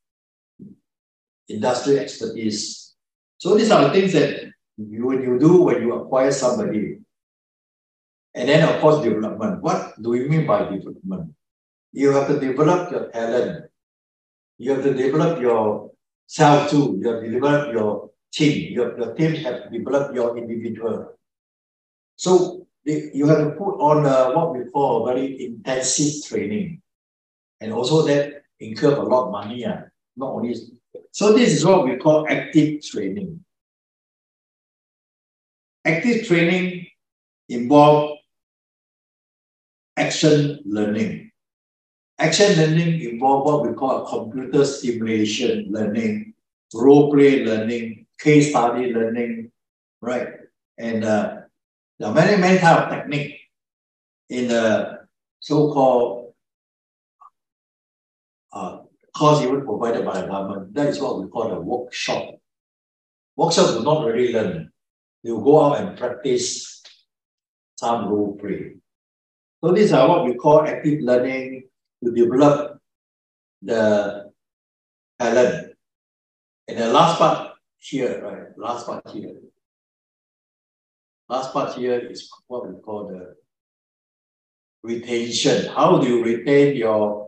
Speaker 1: industry expertise. So these are the things that when you do when you acquire somebody. And then of course development. What do we mean by development? You have to develop your talent. You have to develop yourself too. You have to develop your team. Your team have to develop your individual. So you have to put on what we call a very intensive training. And also that incur a lot of money. Not only. So this is what we call active training. Active training involves action learning. Action learning involves what we call a computer simulation learning, role play learning, case study learning, right? And there are many types of technique in the so-called course even provided by the government. That is what we call a workshop. Workshop will not really learn. They will go out and practice some role play. So these are what we call active learning to develop the talent. And the last part here, right? Last part here. Last part here is what we call the retention. How do you retain your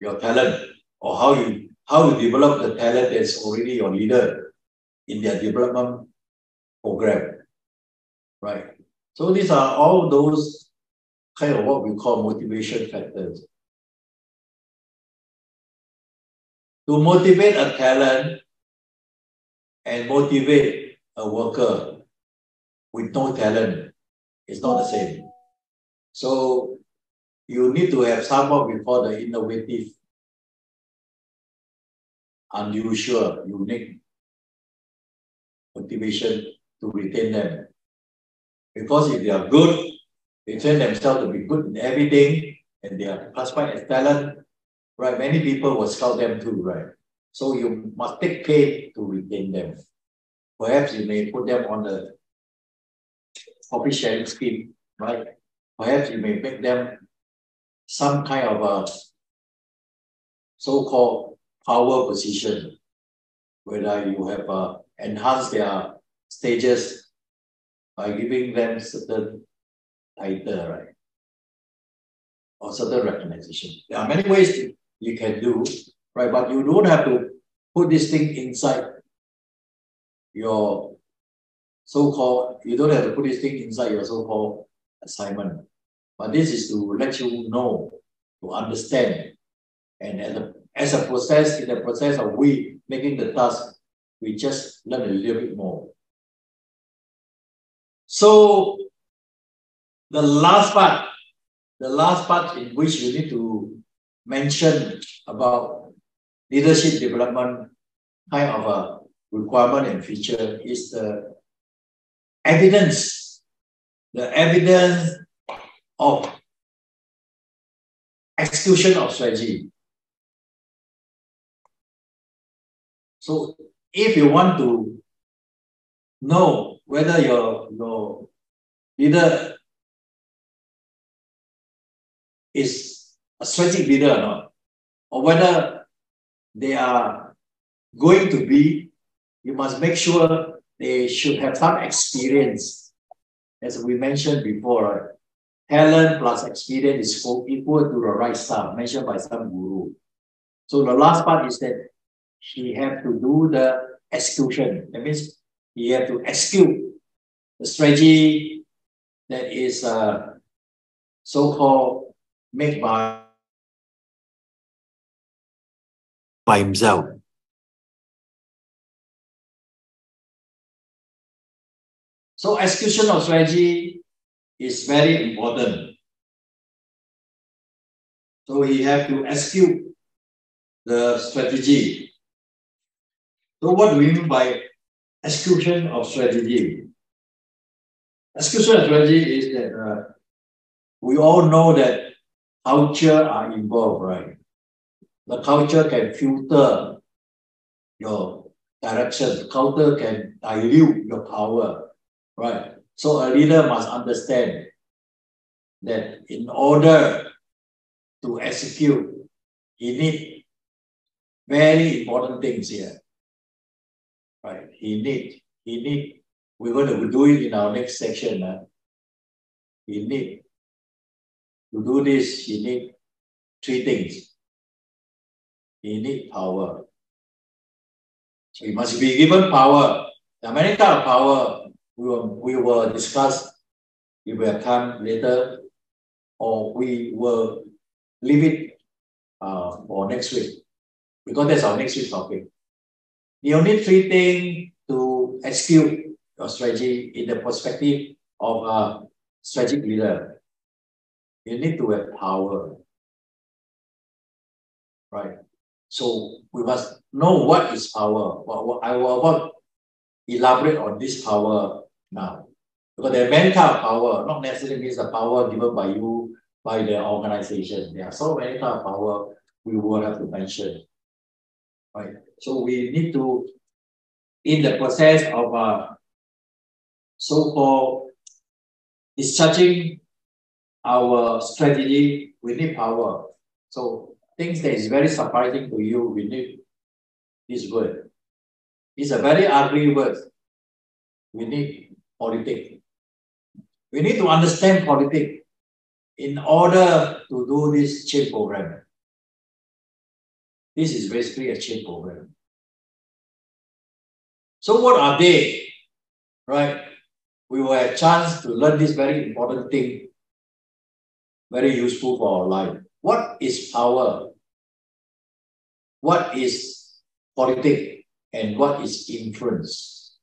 Speaker 1: your talent, or how you develop the talent that's already your leader in their development program, right? So these are all those kind of what we call motivation factors. To motivate a talent and motivate a worker with no talent is not the same. So you need to have someone we call the innovative, unusual, unique motivation to retain them. Because if they are good, they train themselves to be good in everything, and they are classified as talent, right? Many people will scout them too, right? So you must take care to retain them. Perhaps you may put them on the profit sharing scheme, right? Perhaps you may make them some kind of a so-called power position, whether you have enhanced their stages by giving them certain title, right? Or certain recognition. There are many ways you can do, right? But you don't have to put this thing inside your so-called, you don't have to put this thing inside your so-called assignment. But this is to let you know, to understand. And as a process, in the process of we making the task, we just learn a little bit more. So the last part in which you need to mention about leadership development kind of a requirement and feature is the evidence of execution of strategy. So if you want to know whether your leader is a strategic leader or not, or whether they are going to be, you must make sure they should have some experience. As we mentioned before, right? Talent plus experience is equal to the right stuff, mentioned by some guru. So the last part is that he have to do the execution. That means he have to execute the strategy that is so-called made by himself. So execution of strategy is very important. So he have to execute the strategy. So what do we mean by execution of strategy? Execution of strategy is that we all know that culture are involved, right? The culture can filter your direction. The culture can dilute your power, right? So a leader must understand that in order to execute, he need very important things here, right? He need. We're going to do it in our next section. He need to do this. He need three things. He need power. So he must be given power. There are many types of power we will discuss if we have time later, or we will leave it for next week, because that's our next week's topic. You need three things to execute your strategy in the perspective of a strategic leader. You need to have power, right? So we must know what is power. I will elaborate on this power now. Because there are many types of power, not necessarily means the power given by you, by the organization. There are so many types of power we will have to mention. Right? So we need to, in the process of so-called discharging our strategy, we need power. So things that is very surprising to you, we need this word. It's a very ugly word. We need politics. We need to understand politics in order to do this change program. This is basically a change program. So what are they? Right? We will have a chance to learn this very important thing, very useful for our life. What is power? What is politics and what is influence.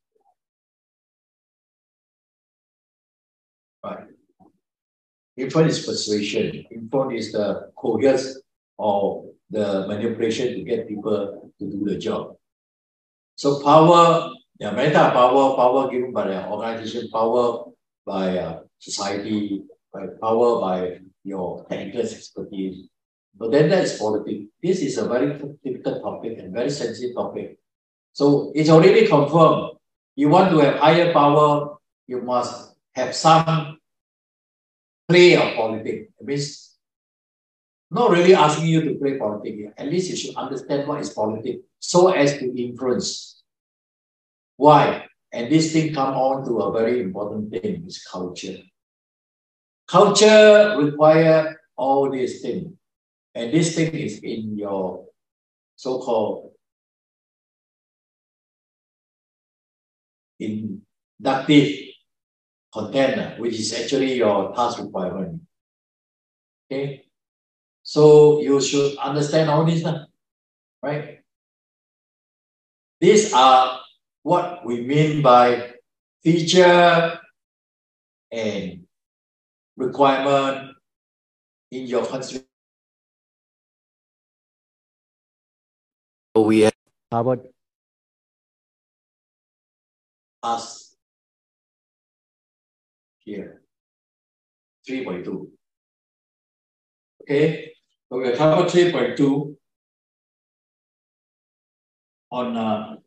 Speaker 1: Right. Influence is persuasion. Influence is the coerce or the manipulation to get people to do the job. So power, there are many types of power, power given by the organization, power by society, by power by your technical expertise. But then that is politics. This is a very difficult topic and very sensitive topic. So it's already confirmed. You want to have higher power, you must have some play of politics. It means not really asking you to play politics. At least you should understand what is politics so as to influence. Why? And this thing come on to a very important thing, is culture. Culture requires all these things. And this thing is in your so-called inductive content, which is actually your task requirement. Okay? So you should understand all this, right? These are what we mean by feature and requirement in your constitution. We have covered us here, 3.2. Okay, so we have covered 3.2 on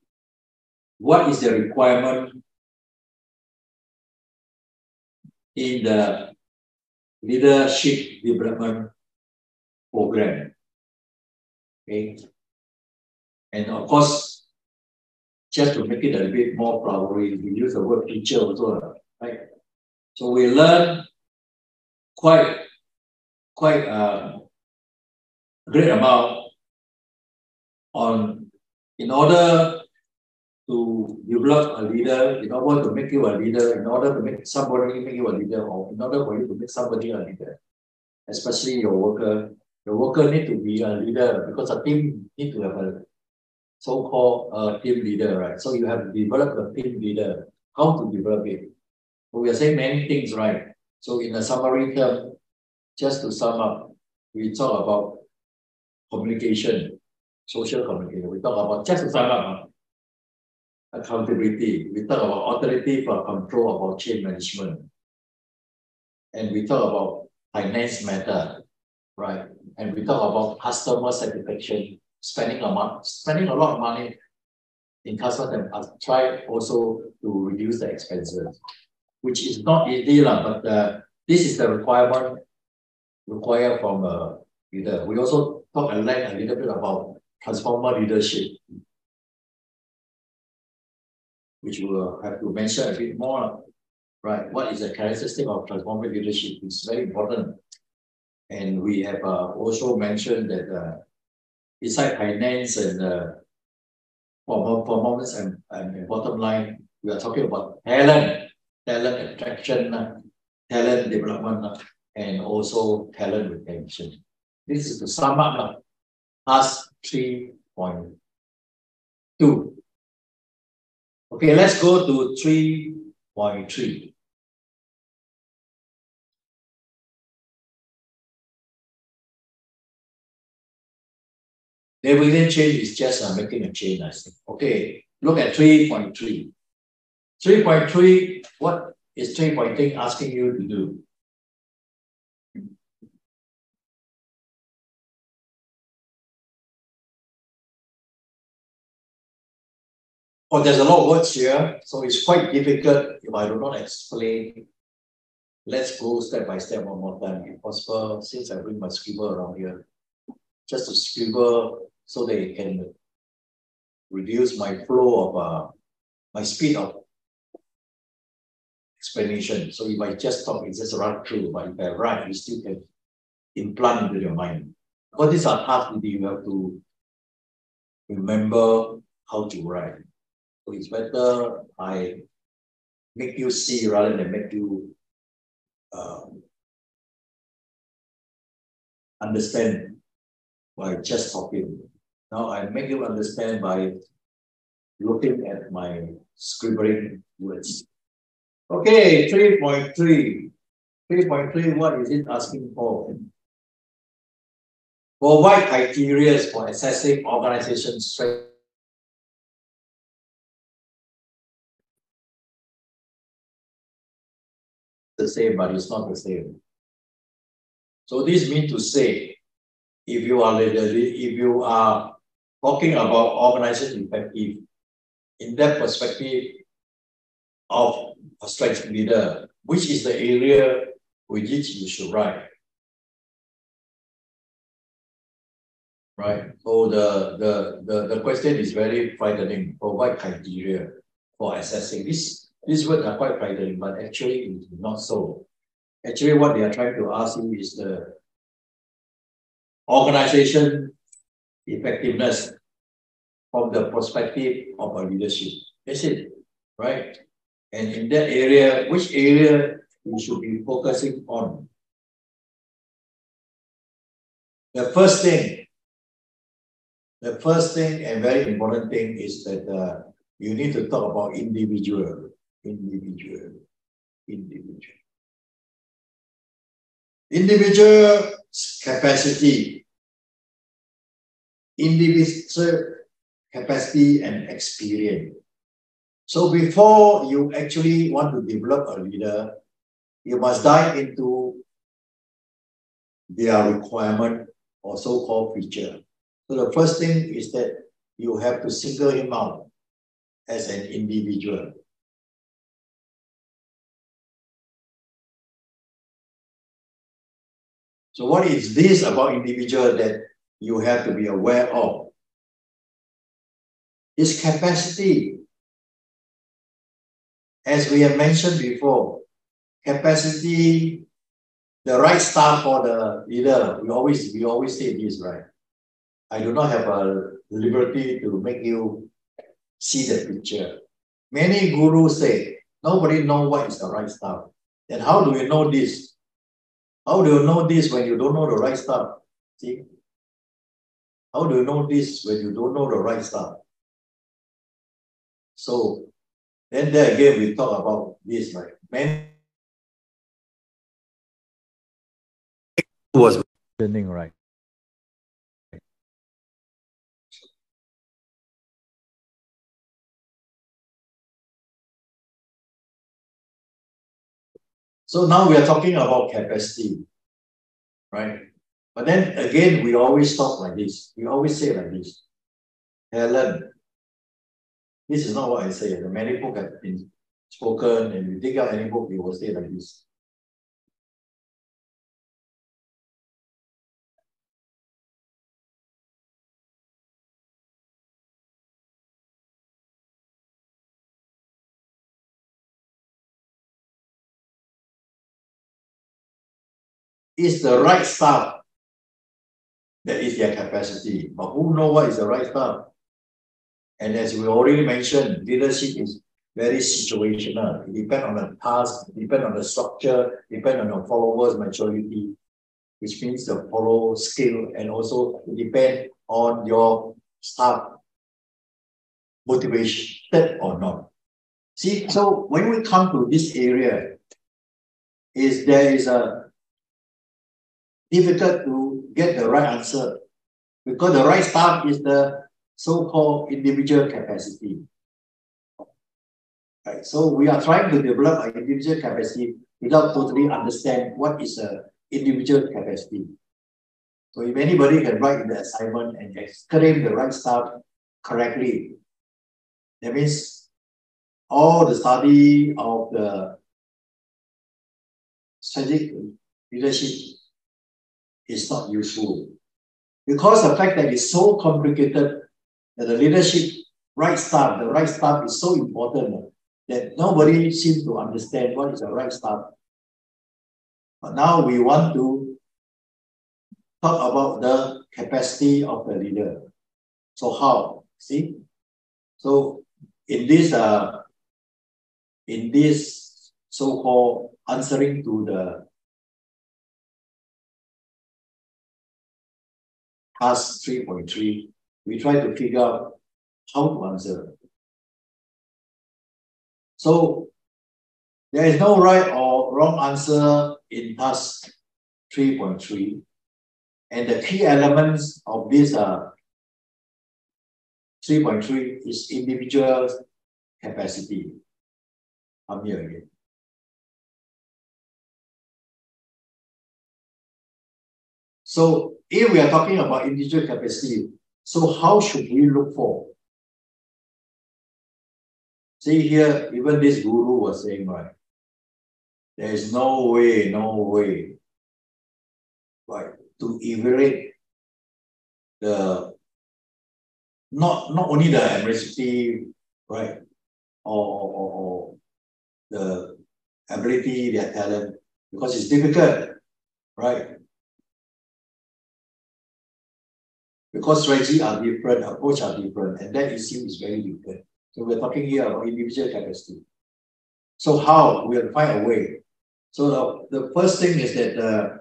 Speaker 1: what is the requirement in the leadership development program. Okay, and of course, just to make it a bit more flowery, we use the word feature also, right? So we learn quite a great amount on, in order to develop a leader, in order to make you a leader, in order to make somebody make you a leader, or in order for you to make somebody a leader, especially your worker. The worker need to be a leader because a team need to have a so-called team leader, right? So you have to develop a team leader. How to develop it? So we are saying many things, right? So in a summary term, just to sum up, we talk about communication, social communication. We talk about, just to sum up, accountability. We talk about authority for control about chain management. And we talk about finance matter, right? And we talk about customer satisfaction, spending a lot of money in customer, and try also to reduce the expenses, which is not easy, but this is the requirement required from a leader. We also talk at length a little bit about transformer leadership, which we will have to mention a bit more, right? What is the characteristic of transformer leadership? It's very important. And we have also mentioned that beside finance and performance and bottom line, we are talking about talent attraction, talent development, and also talent retention. This is to sum up task 3.2. Okay, let's go to 3.3. Navigation change is just making a change, I think. Okay, look at 3.3. 3.3, what is 3.3 asking you to do? Oh, there's a lot of words here, so it's quite difficult if I do not explain. Let's go step by step one more time, if possible, since I bring my scribble around here. Just to scribble so they can reduce my flow of my speed of explanation. So if I just talk, it's just run through, but if I write, you still can implant into your mind. Because these are tasks that you have to remember how to write. So it's better I make you see rather than make you understand by just talking. Now I make you understand by looking at my scribbling words. Okay, 3.3. 3.3, what is it asking for? Provide criteria for assessing organization strength. The same, but it's not the same. So this means to say, if you are talking about organization effective, in that perspective of a strength leader, which is the area with which you should write? Right. So the question is very frightening. Provide criteria for assessing. These words are quite frightening, but actually it's not so. Actually, what they are trying to ask you is the organization effectiveness from the perspective of a leadership. That's it, right? And in that area, which area you should be focusing on? The first thing and very important thing is that you need to talk about individual capacity, and experience. So before you actually want to develop a leader, you must dive into their requirement or so-called feature. So the first thing is that you have to single him out as an individual. So what is this about individual that you have to be aware of? His capacity. As we have mentioned before, capacity, the right staff for the leader. We always say this, right? I do not have a liberty to make you see the picture. Many gurus say, nobody knows what is the right staff. And how do you know this? How do you know this when you don't know the right stuff? See? How do you know this when you don't know the right stuff? So then there again we talk about this, right? Many was learning, right? So now we are talking about capacity, right? But then again, we always talk like this. We always say like this. Helen, this is not what I say. The many books have been spoken, and you dig out any book, you will say like this. Is the right stuff that is their capacity. But who knows what is the right stuff? And as we already mentioned, leadership is very situational. It depends on the task, depends on the structure, depends on the followers' maturity, which means the follow skill, and also it depends on your staff motivation or not. See, so when we come to this area, there is a difficult to get the right answer, because the right staff is the so-called individual capacity. Right? So we are trying to develop an individual capacity without totally understand what is an individual capacity. So if anybody can write in the assignment and claim the right stuff correctly, that means all the study of the strategic leadership is not useful. Because the fact that it's so complicated that the leadership the right stuff is so important that nobody seems to understand what is the right stuff. But now we want to talk about the capacity of the leader. So how? See? So in this so-called answering to the task 3.3, we try to figure out how to answer. So there is no right or wrong answer in task 3.3. And the key elements of this 3.3 is individual capacity. Come here again. So if we are talking about individual capacity, so how should we look for? See here, even this guru was saying, right, there is no way, right, to evaluate the not only the adversity, right, or the ability, their talent, because it's difficult, right? Because strategy are different, approach are different, and that issue is very different. So we're talking here about individual capacity. So how? We'll find a way. So the first thing is that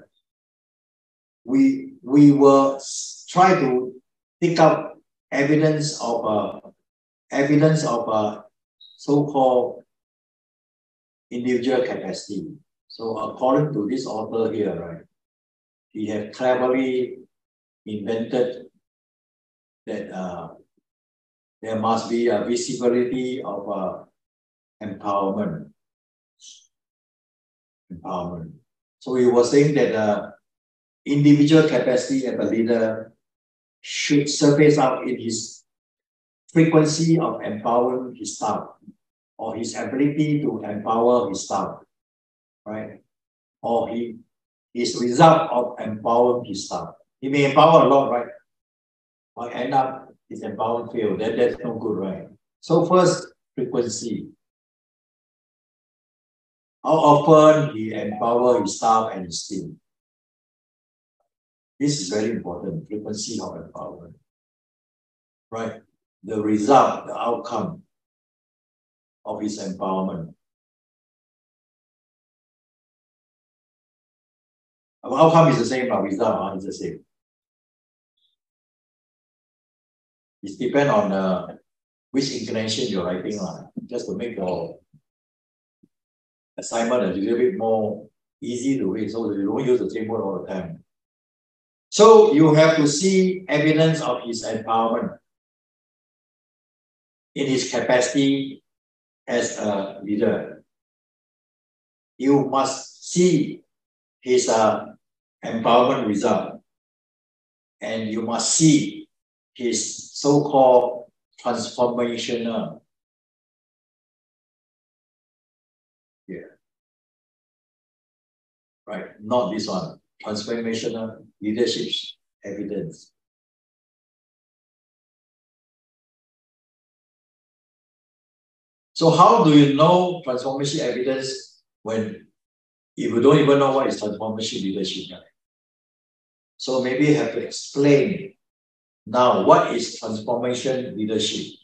Speaker 1: we will try to pick up evidence of so-called individual capacity. So according to this author here, right, he has cleverly invented that there must be a visibility of empowerment. So he was saying that individual capacity as a leader should surface out in his frequency of empowering his staff, or his ability to empower his staff, right? Or his result of empowering his staff. He may empower a lot, right? But end up his empowerment fail. That's no good, right? So first, frequency. How often he empower his staff and his team. This is very important, frequency of empowerment. Right? The result, the outcome of his empowerment. Our outcome is the same, but result is the same. It depends on which inclination you're writing, just to make your assignment a little bit more easy to read, so you don't use the same word all the time. So you have to see evidence of his empowerment in his capacity as a leader. You must see his empowerment result, and you must see his so-called transformational. Right, not this one. Transformational leadership evidence. So how do you know transformation evidence when you don't even know what is transformation leadership? So maybe you have to explain now what is transformation leadership.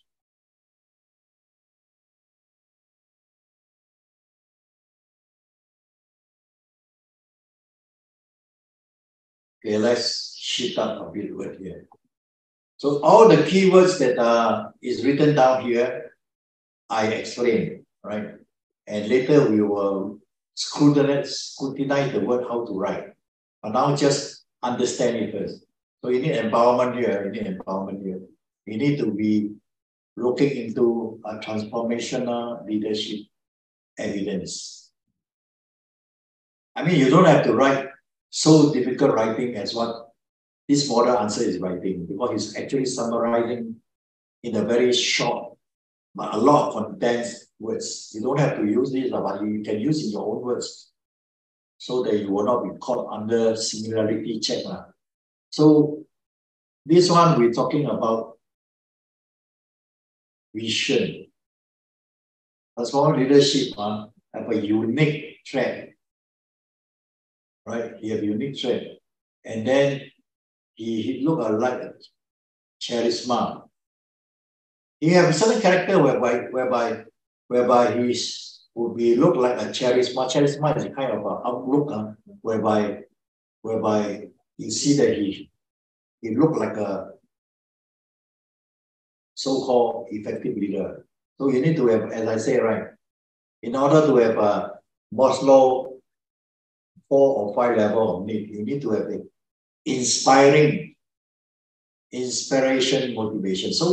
Speaker 1: Okay, let's shift up a bit word here. So all the keywords that is written down here, I explain, right? And later we will scrutinize the word how to write. But now just understand it first. So you need empowerment here, You need to be looking into a transformational leadership evidence. I mean, you don't have to write so difficult writing as what this model answer is writing, because it's actually summarizing in a very short, but a lot of condensed words. You don't have to use this, but you can use in your own words, so that you will not be caught under similarity check. So this one we're talking about vision. Transformational leadership have a unique thread. Right? He have a unique trait. And then he look like a charisma. He have a certain character whereby he would be look like a charisma. Charisma is a kind of an outlook whereby you see that he look like so-called effective leader. So you need to have, as I say, right, in order to have a Maslow 4 or 5 level of need, you need to have the inspiration, motivation. So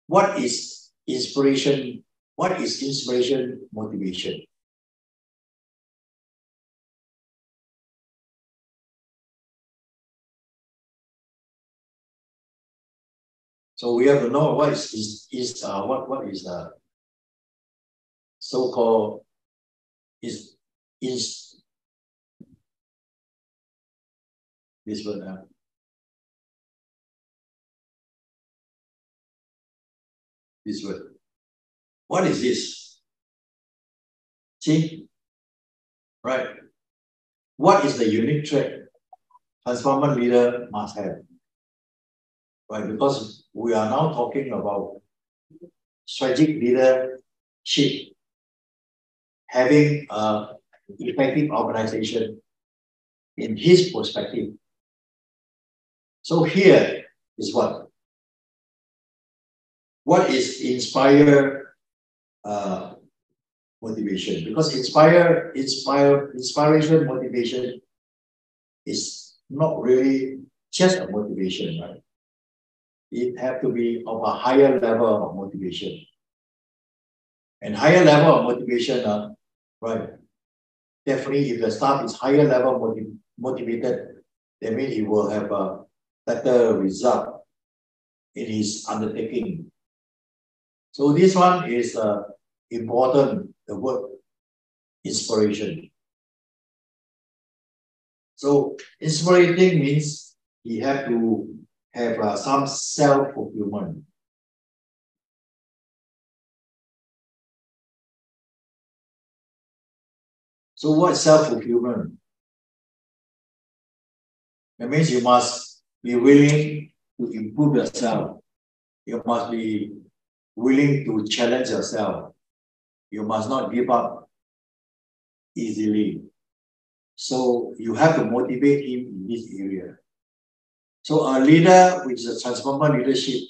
Speaker 1: what is inspiration? What is inspiration, motivation? So we have to know what is the so-called is this word. This word. What is this? See? Right. What is the unique trait transformer leader must have? Right, because we are now talking about strategic leadership, having an effective organization in his perspective. So here is what is inspire motivation? Because inspiration motivation is not really just a motivation, right? It have to be of a higher level of motivation. And higher level of motivation, right? Definitely, if the staff is higher level motivated, that means he will have a better result in his undertaking. So this one is important, the word inspiration. So inspiring means he have to have some self-fulfillment. So what self-fulfillment? That means you must be willing to improve yourself. You must be willing to challenge yourself. You must not give up easily. So you have to motivate him in this area. So a leader, which is a transformer leadership,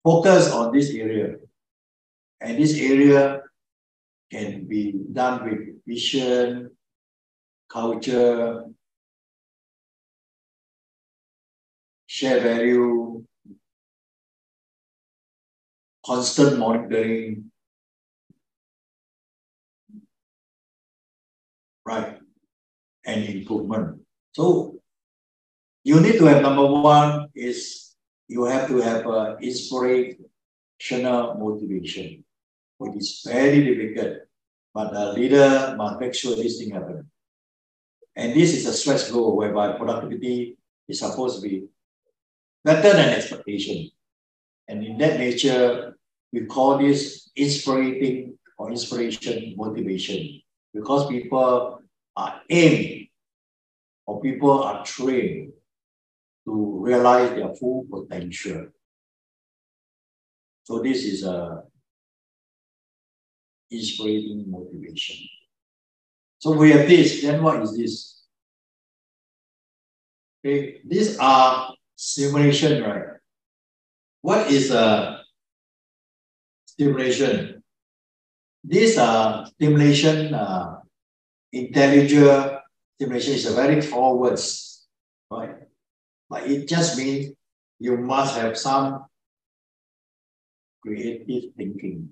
Speaker 1: focus on this area. And this area can be done with vision, culture, share value, constant monitoring, right, and improvement. So you need to have, number one is you have to have inspirational motivation, which is very difficult, but the leader must make sure this thing happens. And this is a stretch goal whereby productivity is supposed to be better than expectation. And in that nature, we call this inspiration motivation, because people are aimed or people are trained to realize their full potential. So this is a inspiring motivation. So we have this, then what is this? Okay, these are simulation, right? What is a stimulation? This stimulation, intelligent stimulation is a very tall words, right? But it just means you must have some creative thinking.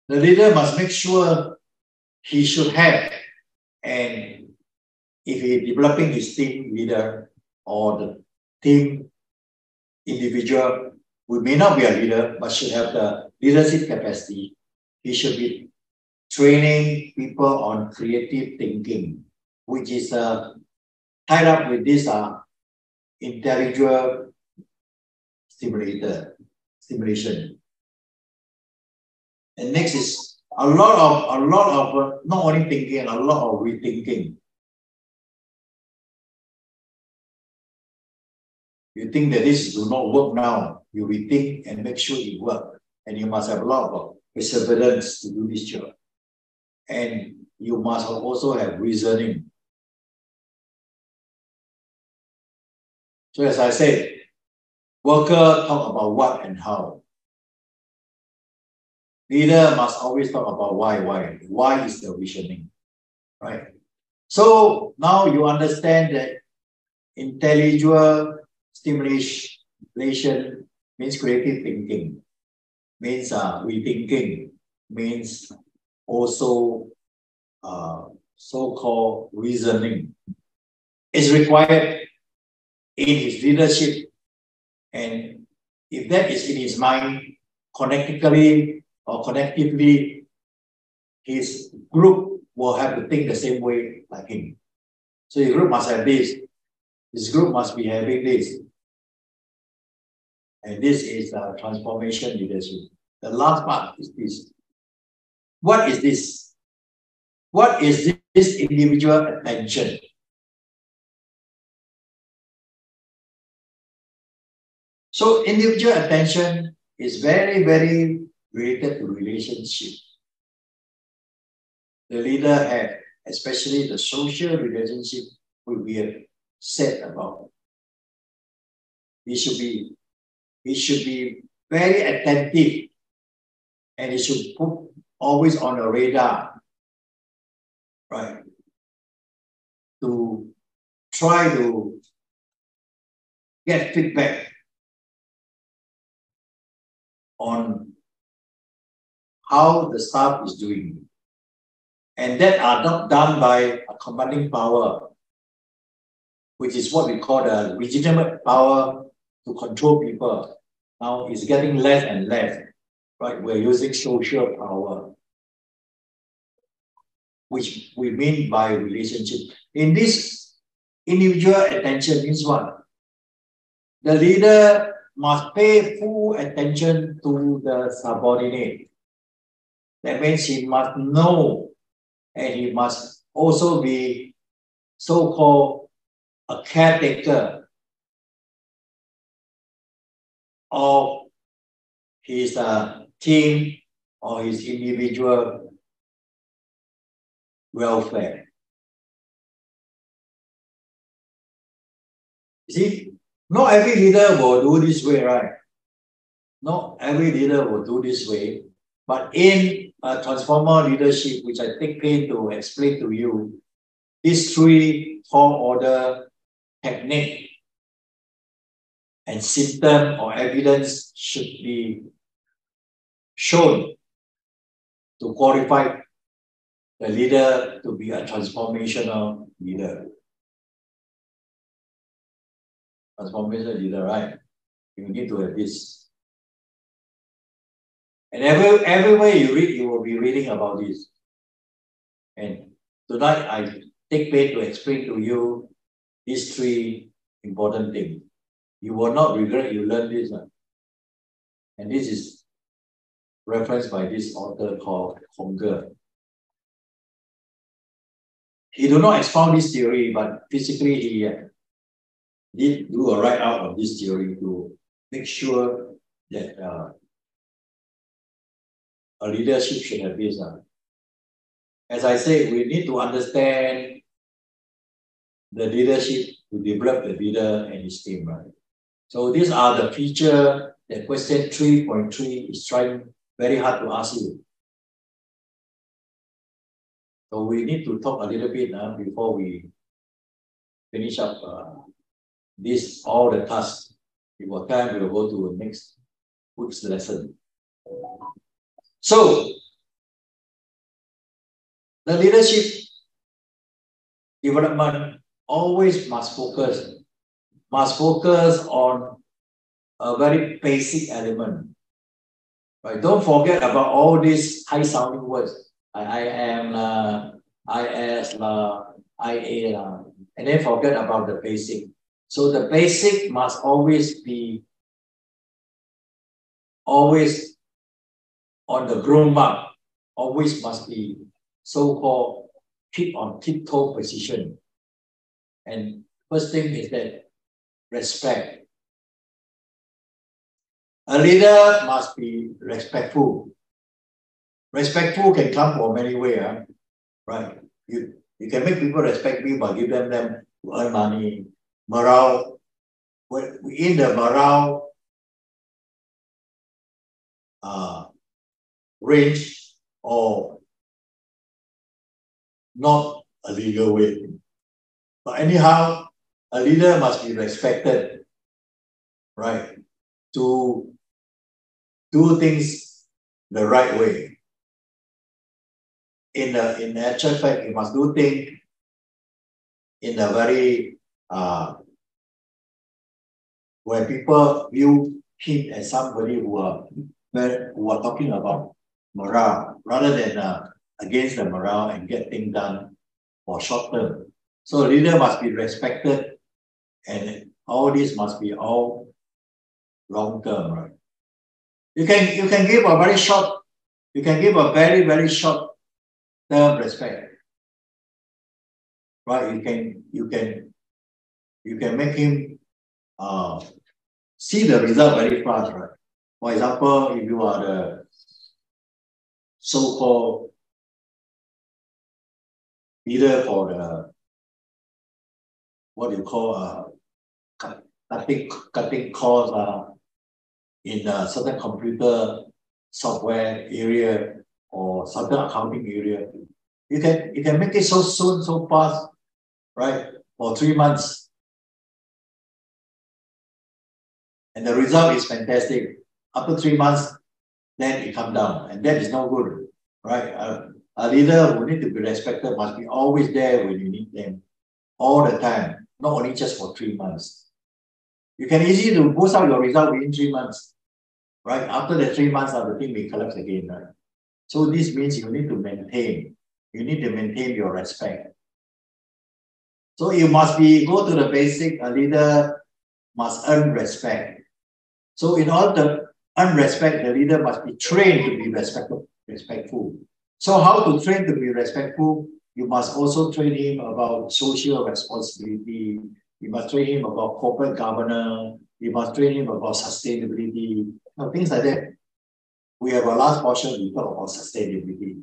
Speaker 1: The leader must make sure he should have, and if he is developing his team leader or the team individual who may not be a leader but should have the leadership capacity, he should be training people on creative thinking, which is tied up with this intellectual stimulation. And next is a lot of not only thinking, a lot of rethinking. You think that this do not work now, you rethink and make sure it works. And you must have a lot of perseverance to do this job. And you must also have reasoning. So as I said, worker talk about what and how. Leader must always talk about why. Why is the visioning, right? So now you understand that intellectual stimulation means creative thinking, means rethinking, means also so-called reasoning. Is required in his leadership, and if that is in his mind, connectively, his group will have to think the same way like him. So your group must have this, his group must be having this. And this is transformation leadership. The last part is this. What is this? What is this individual attention? So individual attention is very, very related to relationship. The leader have, especially the social relationship we have said about. He should be very attentive, and he should put always on the radar, right? To try to get feedback on how the staff is doing. And that are not done by a commanding power, which is what we call the legitimate power to control people. Now it's getting less and less, right? We're using social power, which we mean by relationship. In this, individual attention means what? The leader must pay full attention to the subordinate. That means he must know, and he must also be so-called a caretaker of his team or his individual welfare. You see, not every leader will do this way, right? Not every leader will do this way. But in a transformer leadership, which I take pain to explain to you, these three tall order technique and symptom or evidence should be shown to qualify the leader to be a transformational leader. Transformational leader, right? You need to have this. And everywhere you read, you will be reading about this. And tonight, I take pain to explain to you these three important things. You will not regret you learn this. And this is referenced by this author called Honger. He did not expound this theory, but physically he did do a write-out of this theory to make sure that a leadership should have this. As I said, we need to understand the leadership to develop the leader and his team, right? So these are the features that question 3.3 is trying very hard to ask you. So we need to talk a little bit before we finish up all the tasks. If we have time, we will go to the next week's lesson. So, the leadership development always must focus on a very basic element. Right? Don't forget about all these high-sounding words. I am, IS, IA, and then forget about the basic. So the basic must always be on the ground mark, always must be so-called keep on tiptoe position. And first thing is that respect. A leader must be respectful. Respectful can come from many ways, right? You can make people respect you by giving them to earn money, morale, in the morale range or not a legal way. But anyhow, a leader must be respected, right? To do things the right way. In actual fact, you must do things in a very where people view him as somebody who are talking about morale rather than against the morale and get things done for short term. So a leader must be respected, and all this must be all long term, right? You can give a very short, you can give a very short term respect, right? You can make him see the result very fast, right? For example, if you are the so-called leader for the what you call cutting costs in a certain computer software area or certain accounting area, you can make it so soon, so fast, right? For 3 months. And the result is fantastic. After 3 months, then it comes down, and that is no good, right? A leader who need to be respected must be always there when you need them, all the time, not only just for 3 months. You can easily to boost out your result within 3 months, right? After the 3 months, the thing may collapse again, right? So this means you need to maintain your respect. So you must go to the basic. A leader must earn respect. So in order to earn respect, the leader must be trained to be respectful. So how to train to be respectful? You must also train him about social responsibility. You must train him about corporate governance. You must train him about sustainability, things like that. We have a last portion, we talk about sustainability.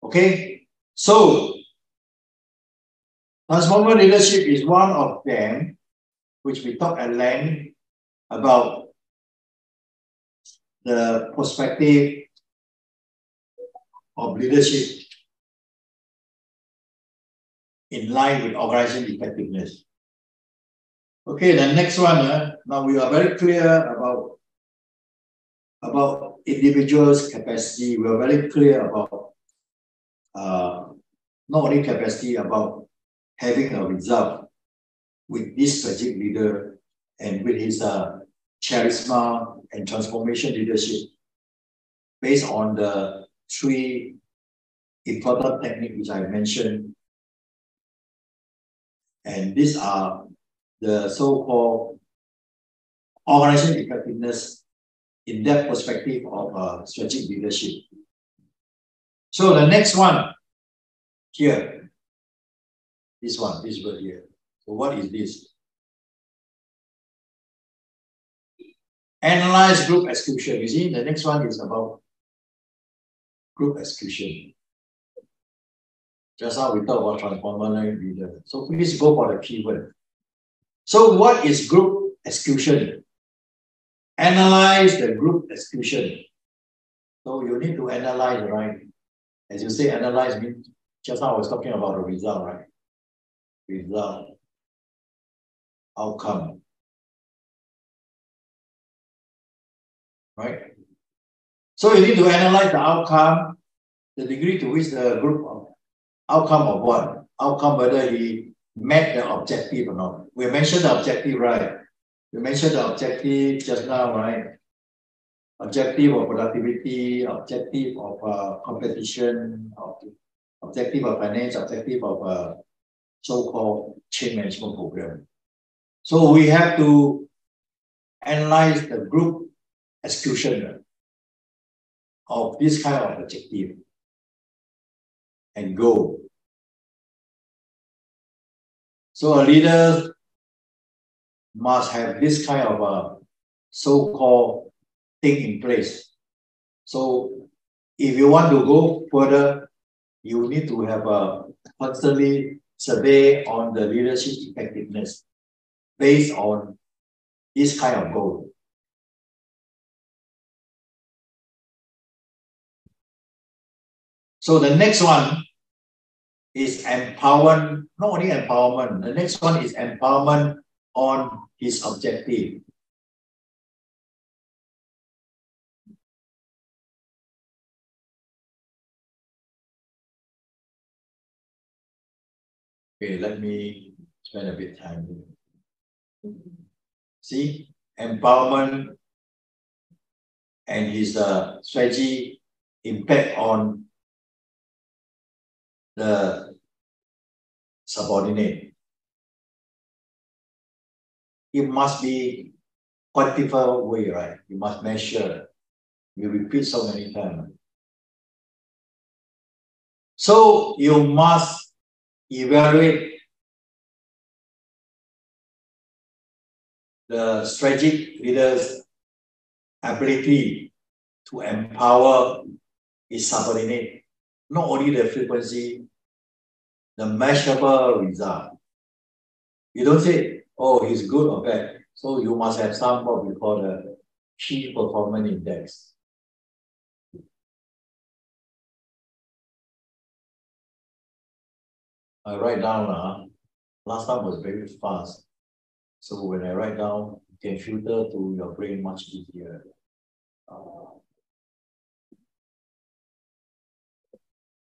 Speaker 1: Okay, so transformer leadership is one of them, which we talk at length about the perspective of leadership in line with organization effectiveness. Okay, the next one, now we are very clear about individuals' capacity. We are very clear about not only capacity, about having a result with this strategic leader and with his charisma and transformation leadership based on the 3 important techniques which I mentioned. And these are the so-called organization effectiveness in that perspective of strategic leadership. So the next one here, this word here. So what is this? Analyze group execution. You see, the next one is about group execution. Just now we talked about transformer leader. So please go for the keyword. So what is group execution? Analyze the group execution. So you need to analyze, right? As you say, analyze means just now I was talking about the result, right? Result, outcome, right? So you need to analyze the outcome, the degree to which the group of outcome of what? Outcome whether he met the objective or not. We mentioned the objective, right? We mentioned the objective just now, right? Objective of productivity, objective of competition, objective of finance, objective of so-called change management program. So we have to analyze the group execution of this kind of objective and goal. So a leader must have this kind of so-called thing in place. So if you want to go further, you need to have a constantly survey on the leadership effectiveness. based on this kind of goal. So the next one is empowerment, not only empowerment, the next one is empowerment on his objective. Okay, let me spend a bit time here. See, empowerment and his strategy impact on the subordinate. It must be quantifiable way, right? You must measure. You repeat so many times. So you must evaluate the strategic leader's ability to empower his subordinate, not only the frequency, the measurable result. You don't say, oh, he's good or bad. So you must have some what we call the key performance index. I write down, last time was very fast. So when I write down, you can filter to your brain much easier.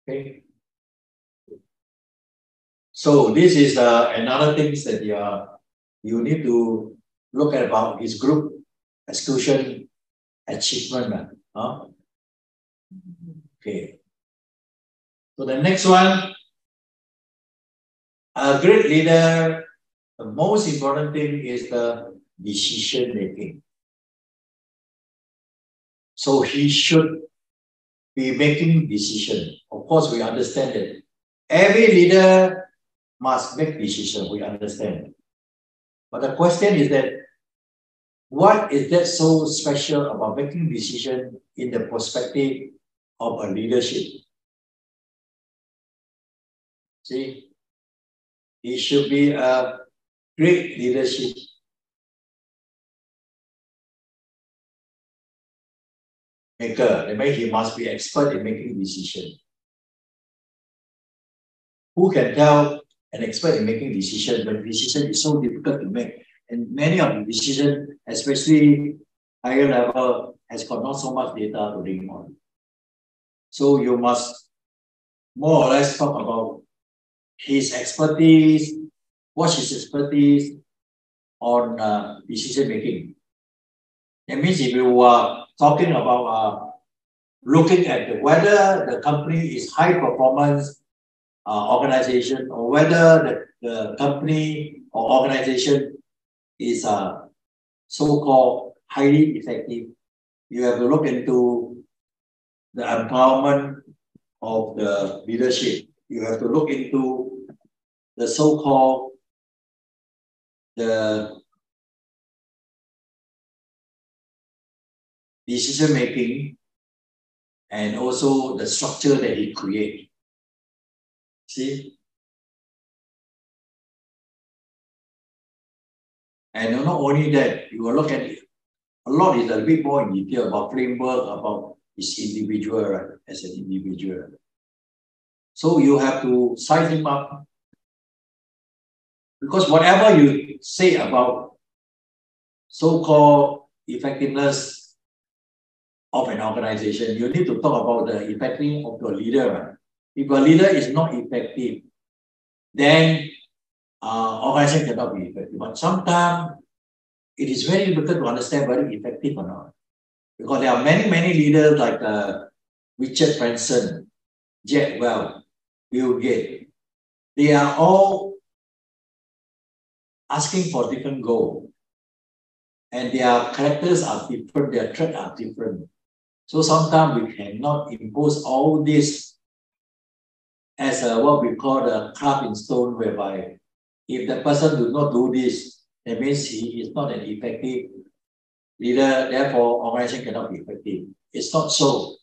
Speaker 1: Okay. So this is another thing that you need to look at about his group execution achievement. Okay. So the next one, a great leader, the most important thing is the decision making. So he should be making decisions. Of course, we understand that every leader must make decisions, we understand. But the question is that, what is that so special about making decisions in the perspective of a leadership? See, he should be a great leadership maker. That means he must be expert in making decisions. Who can tell an expert in making decisions when decision is so difficult to make? And many of the decisions, especially higher level, has got not so much data to bring on. So you must more or less talk about his expertise, what's his expertise on decision making. That means if you are talking about looking at whether the company is high performance organization or whether the company or organization is so-called highly effective, you have to look into the empowerment of the leadership. You have to look into the so-called the decision making and also the structure that he creates. See? And not only that, you will look at it. A lot is a bit more in detail about framework, about his individual, right, as an individual. So you have to size him up. Because whatever you say about so-called effectiveness of an organization, you need to talk about the effectiveness of your leader. Right? If a leader is not effective, then organization cannot be effective. But sometimes it is very difficult to understand whether effective or not. Because there are many leaders like Richard Branson, Jack Welch, Bill Gates. They are all asking for different goals. And their characters are different, their traits are different. So sometimes we cannot impose all this as what we call the carved in stone, whereby if the person does not do this, that means he is not an effective leader, therefore organization cannot be effective. It's not so.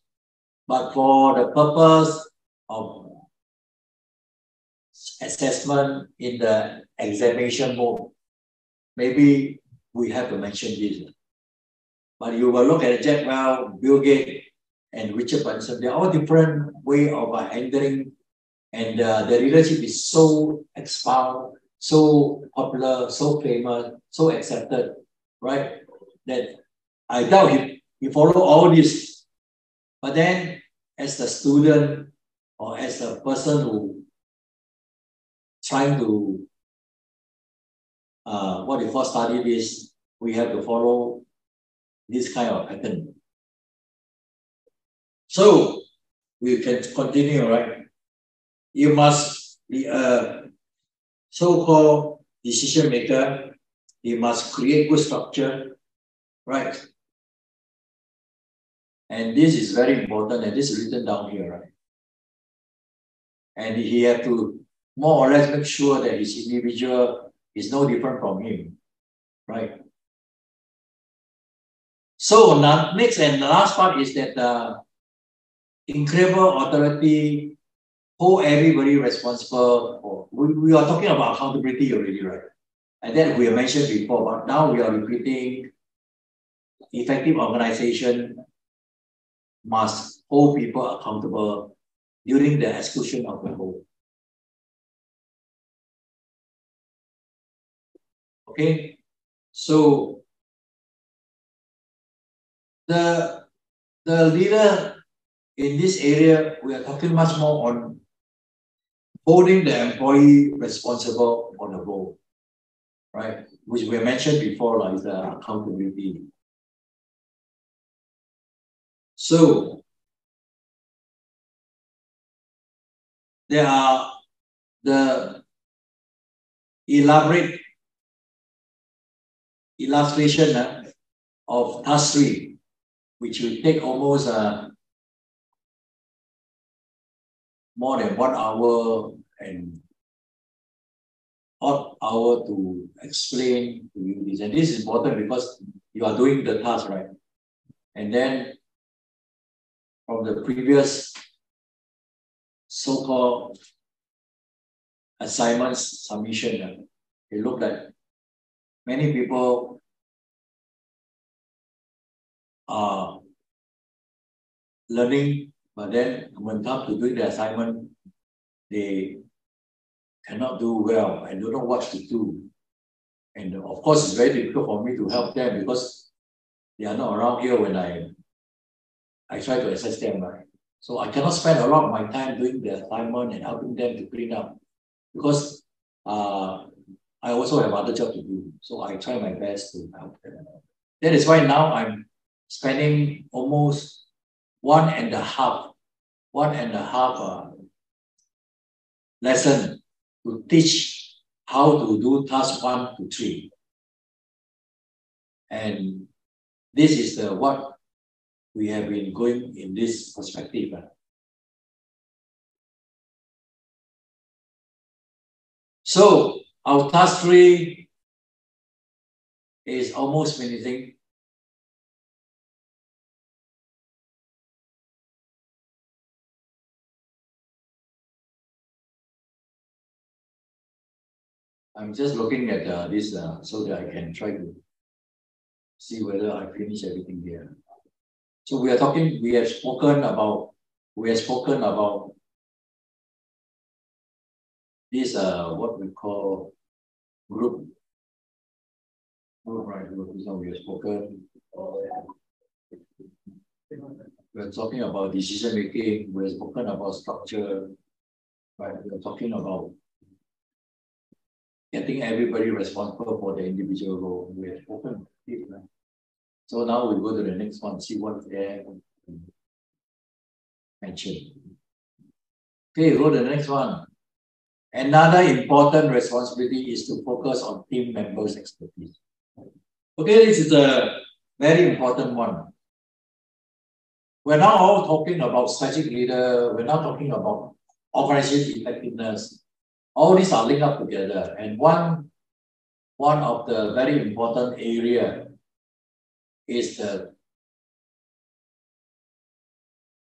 Speaker 1: But for the purpose of assessment in the examination mode, maybe we have to mention this. But you will look at Jack Welch, Bill Gates, and Richard Branson. They're all different way of handling, and the leadership is so expound, so popular, so famous, so accepted, right? That I doubt he follow all this. But then, as the student or as a person who trying to what you call study this, we have to follow this kind of pattern. So we can continue, right? You must be a so-called decision maker. You must create good structure, right? And this is very important, and this is written down here, right? And he had to more or less make sure that his individual is no different from him, right? So next and the last part is that incredible authority hold everybody responsible for. We are talking about accountability already, right? And that we have mentioned before, but now we are repeating effective organization must hold people accountable during the execution of the goal. Okay, so the leader in this area, we are talking much more on holding the employee responsible for the goal, right? Which we mentioned before, like the accountability. So there are the elaborate illustration of task 3, which will take almost more than 1 hour and odd hour to explain to you this. And this is important because you are doing the task, right? And then from the previous so-called assignments submission, it looked like many people are learning, but then when it comes to doing the assignment, they cannot do well and don't know what to do. And of course, it's very difficult for me to help them because they are not around here when I try to assess them, right? So I cannot spend a lot of my time doing the assignment and helping them to clean up because I also have other jobs to do. So I try my best to help them. That is why now I'm spending almost one and a half lesson to teach how to do task 1 to 3. And this is what we have been going in this perspective. So our task 3 is almost finishing. I'm just looking at this so that I can try to see whether I finish everything here. So we have spoken about this what we call group, right? This one we have spoken. We're talking about decision making. We've spoken about structure, right? We're talking about getting everybody responsible for the individual role. We have spoken. Right? So now we go to the next one, see what's there mentioned. Okay, go to the next one. Another important responsibility is to focus on team members' expertise. Okay, this is a very important one. We're now all talking about strategic leader. We're now talking about organization effectiveness. All these are linked up together. And one of the very important area is the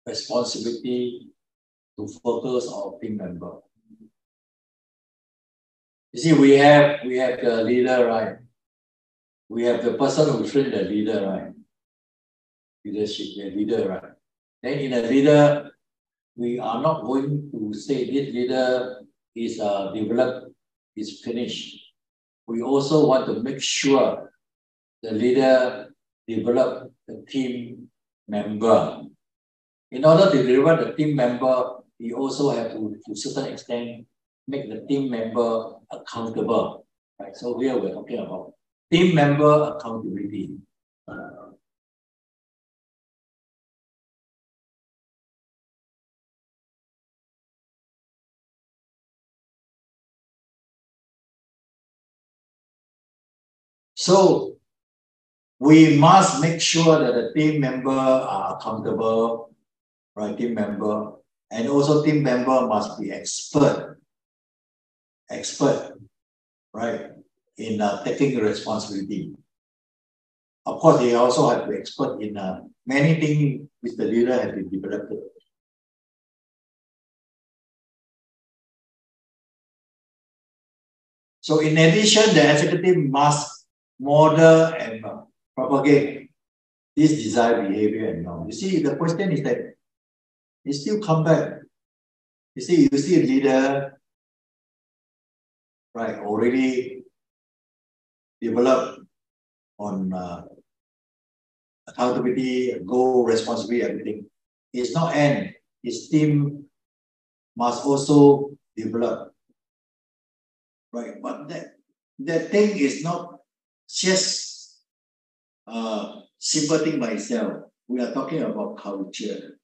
Speaker 1: responsibility to focus on team member. You see, we have the leader, right? we have the person who train the leader, right? Leadership, the leader, right? Then in a leader, we are not going to say this leader is developed, is finished. We also want to make sure the leader develop the team member. In order to develop the team member, we also have to a certain extent, make the team member accountable. Right? So here we're talking about team member accountability. So we must make sure that the team member are accountable, right? Team member, and also team member must be expert, right, in taking responsibility. Of course, they also have to be expert in many things which the leader has been developed. So in addition, the executive must model and propagate this desired behavior and norm. You see, the question is that you still come back. You see a leader, right, already developed on accountability, goal, responsibility, everything. It's not end. His team must also develop, right? But that thing is not just simple thing by itself. We are talking about culture.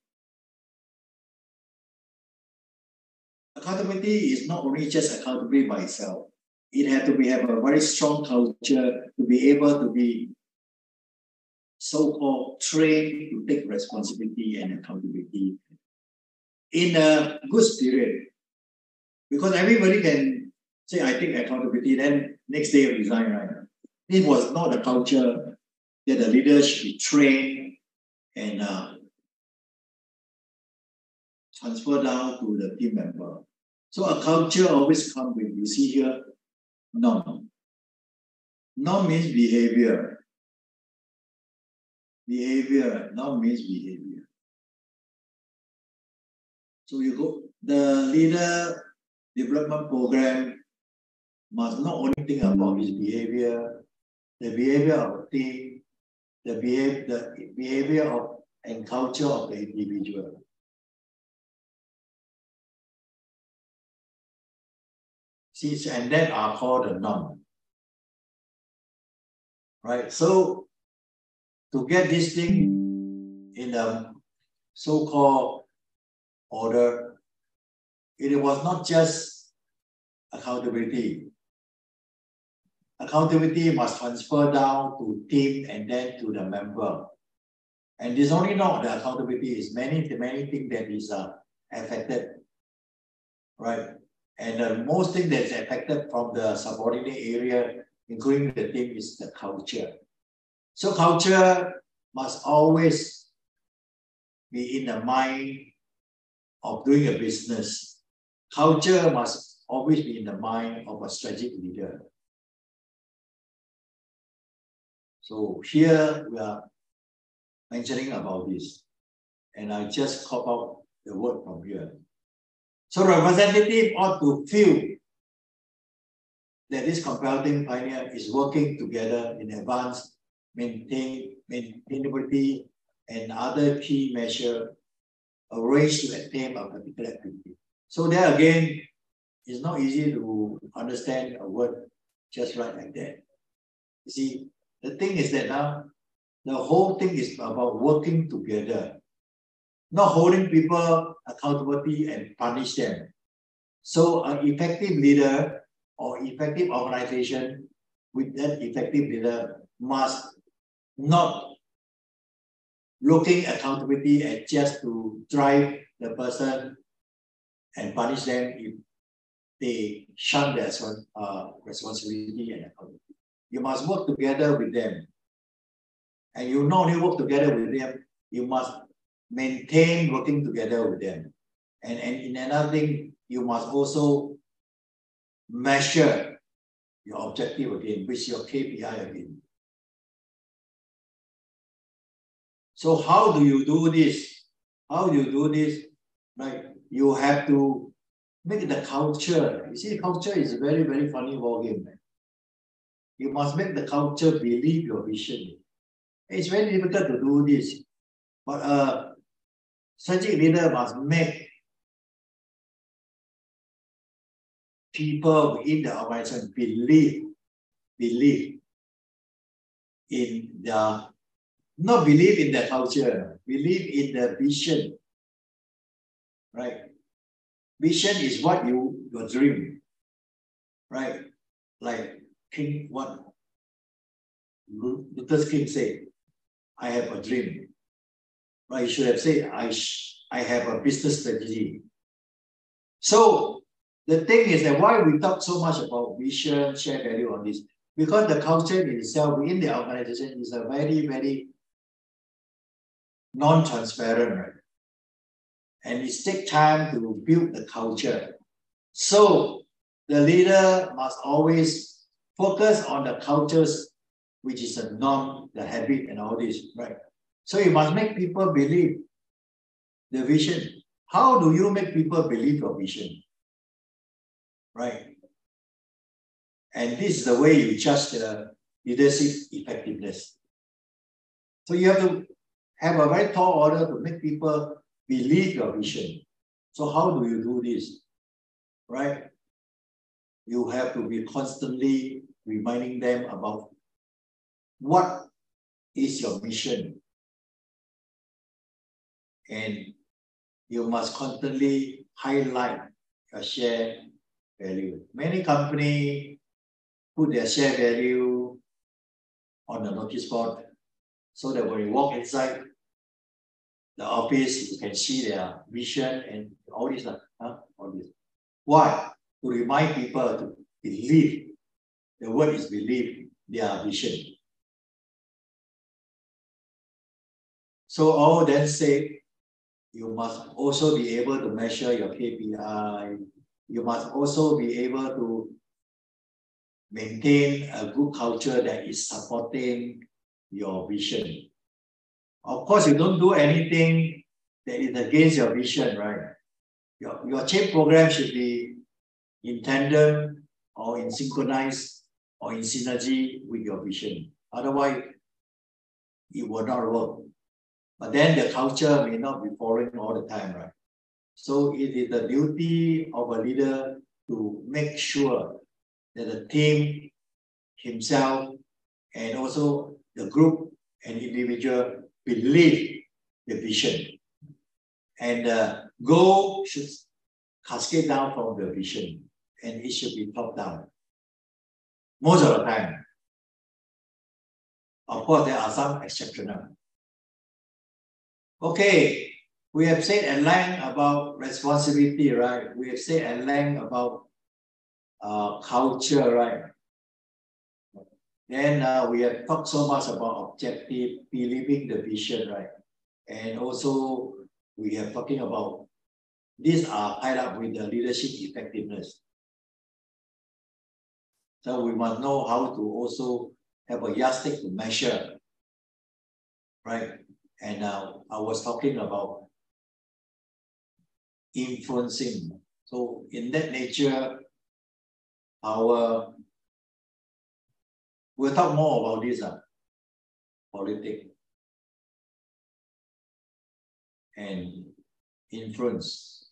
Speaker 1: Accountability is not only just accountability by itself. It has to have a very strong culture to be able to be so-called trained to take responsibility and accountability in a good spirit. Because everybody can say, I take accountability, then next day resign, right? It was not a culture that the leader should be trained and transfer down to the team member. So a culture always comes with, you see here, norm. Norm means behavior. Norm means behavior. So you go, the leader development program must not only think about his behavior, the behavior of the team, the behavior of and culture of the individual. See, and that are called the norm. Right? So to get this thing in the so-called order, it was not just accountability. Accountability must transfer down to team and then to the member. And this only not the accountability, is many things that is affected, right? And the most thing that is affected from the subordinate area, including the team, is the culture. So culture must always be in the mind of doing a business. Culture must always be in the mind of a strategic leader. So here we are mentioning about this, and I just cop out the word from here. So representative ought to feel that this consulting pioneer is working together in advance, maintainability, and other key measures arranged to attain a particular activity. So there again, it's not easy to understand a word just right like that. You see, the thing is that now, the whole thing is about working together, not holding people accountability and punish them. So an effective leader or effective organization with that effective leader must not looking accountability at just to drive the person and punish them if they shun their responsibility and accountability. You must work together with them. And you not only work together with them, you must maintain working together with them. And in another thing, you must also measure your objective again, which is your KPI again. So how do you do this? How do you do this? Right? You have to make the culture. You see, culture is a very, very funny ballgame. You must make the culture believe your vision. It's very difficult to do this. But a strategic leader must make people within the organization believe in the, not believe in the culture, believe in the vision. Right? Vision is what your dream. Right? Like King, what Luther King said, I have a dream. Right? You should have said, I have a business strategy. So the thing is that why we talk so much about vision, share value on this, because the culture in itself within the organization is a very, very non-transparent, right? And it takes time to build the culture. So the leader must always focus on the cultures, which is the norm, the habit, and all this, right? So you must make people believe the vision. How do you make people believe your vision? Right? And this is the way you judge the leadership effectiveness. So you have to have a very tall order to make people believe your vision. So how do you do this? Right? You have to be constantly reminding them about what is your mission. And you must constantly highlight your share value. Many companies put their share value on the notice board so that when you walk inside the office, you can see their vision and all this. All this. Why? To remind people to believe. The word is believe their vision. So all then say, you must also be able to measure your KPI. You must also be able to maintain a good culture that is supporting your vision. Of course, you don't do anything that is against your vision, right? Your change program should be in tandem or in synchronize or in synergy with your vision. Otherwise, it will not work. But then the culture may not be following all the time, right? So it is the duty of a leader to make sure that the team himself and also the group and individual believe the vision. And the goal should cascade down from the vision and it should be top down. Most of the time. Of course, there are some exceptions. Okay, we have said at length about responsibility, right? We have said at length about culture, right? Then we have talked so much about objective, believing the vision, right? And also we have talking about these are tied up with the leadership effectiveness. So we must know how to also have a yardstick to measure, right? And I was talking about influencing. So in that nature, we'll talk more about this politics and influence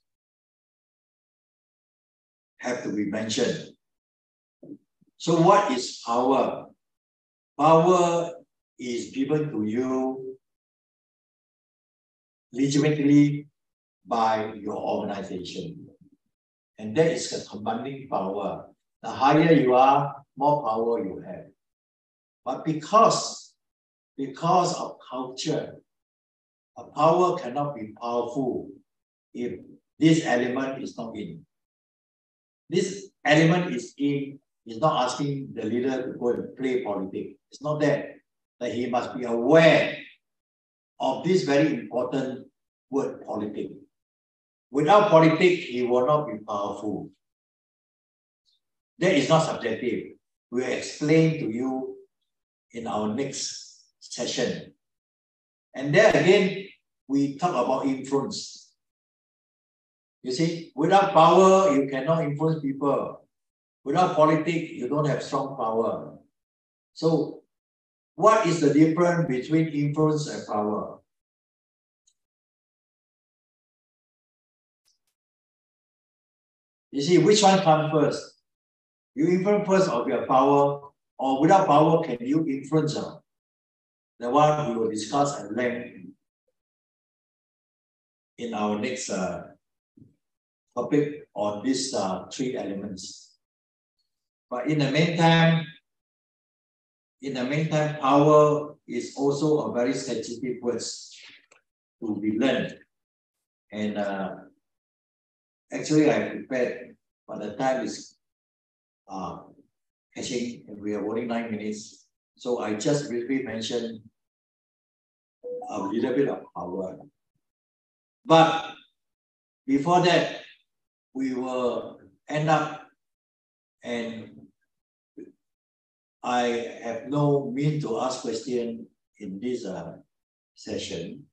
Speaker 1: have to be mentioned. So what is power? Power is given to you legitimately by your organization. And that is a commanding power. The higher you are, more power you have. But because of culture, a power cannot be powerful if this element is not in. This element is in, is not asking the leader to go and play politics. It's not that. That he must be aware of this very important word, politics. Without politics, he will not be powerful. That is not subjective. We'll explain to you in our next session. And there again, we talk about influence. You see, without power, you cannot influence people. Without politics, you don't have strong power. So, what is the difference between influence and power? You see, which one comes first? You influence first of your power, or without power, can you influence them? The one we will discuss at length in our next topic on these three elements. But in the meantime, power is also a very sensitive word to be learned. And actually, I prepared, but the time is catching, and we are only 9 minutes. So I just briefly mentioned a little bit of power. But before that, we will end up, and I have no mean to ask question in this session.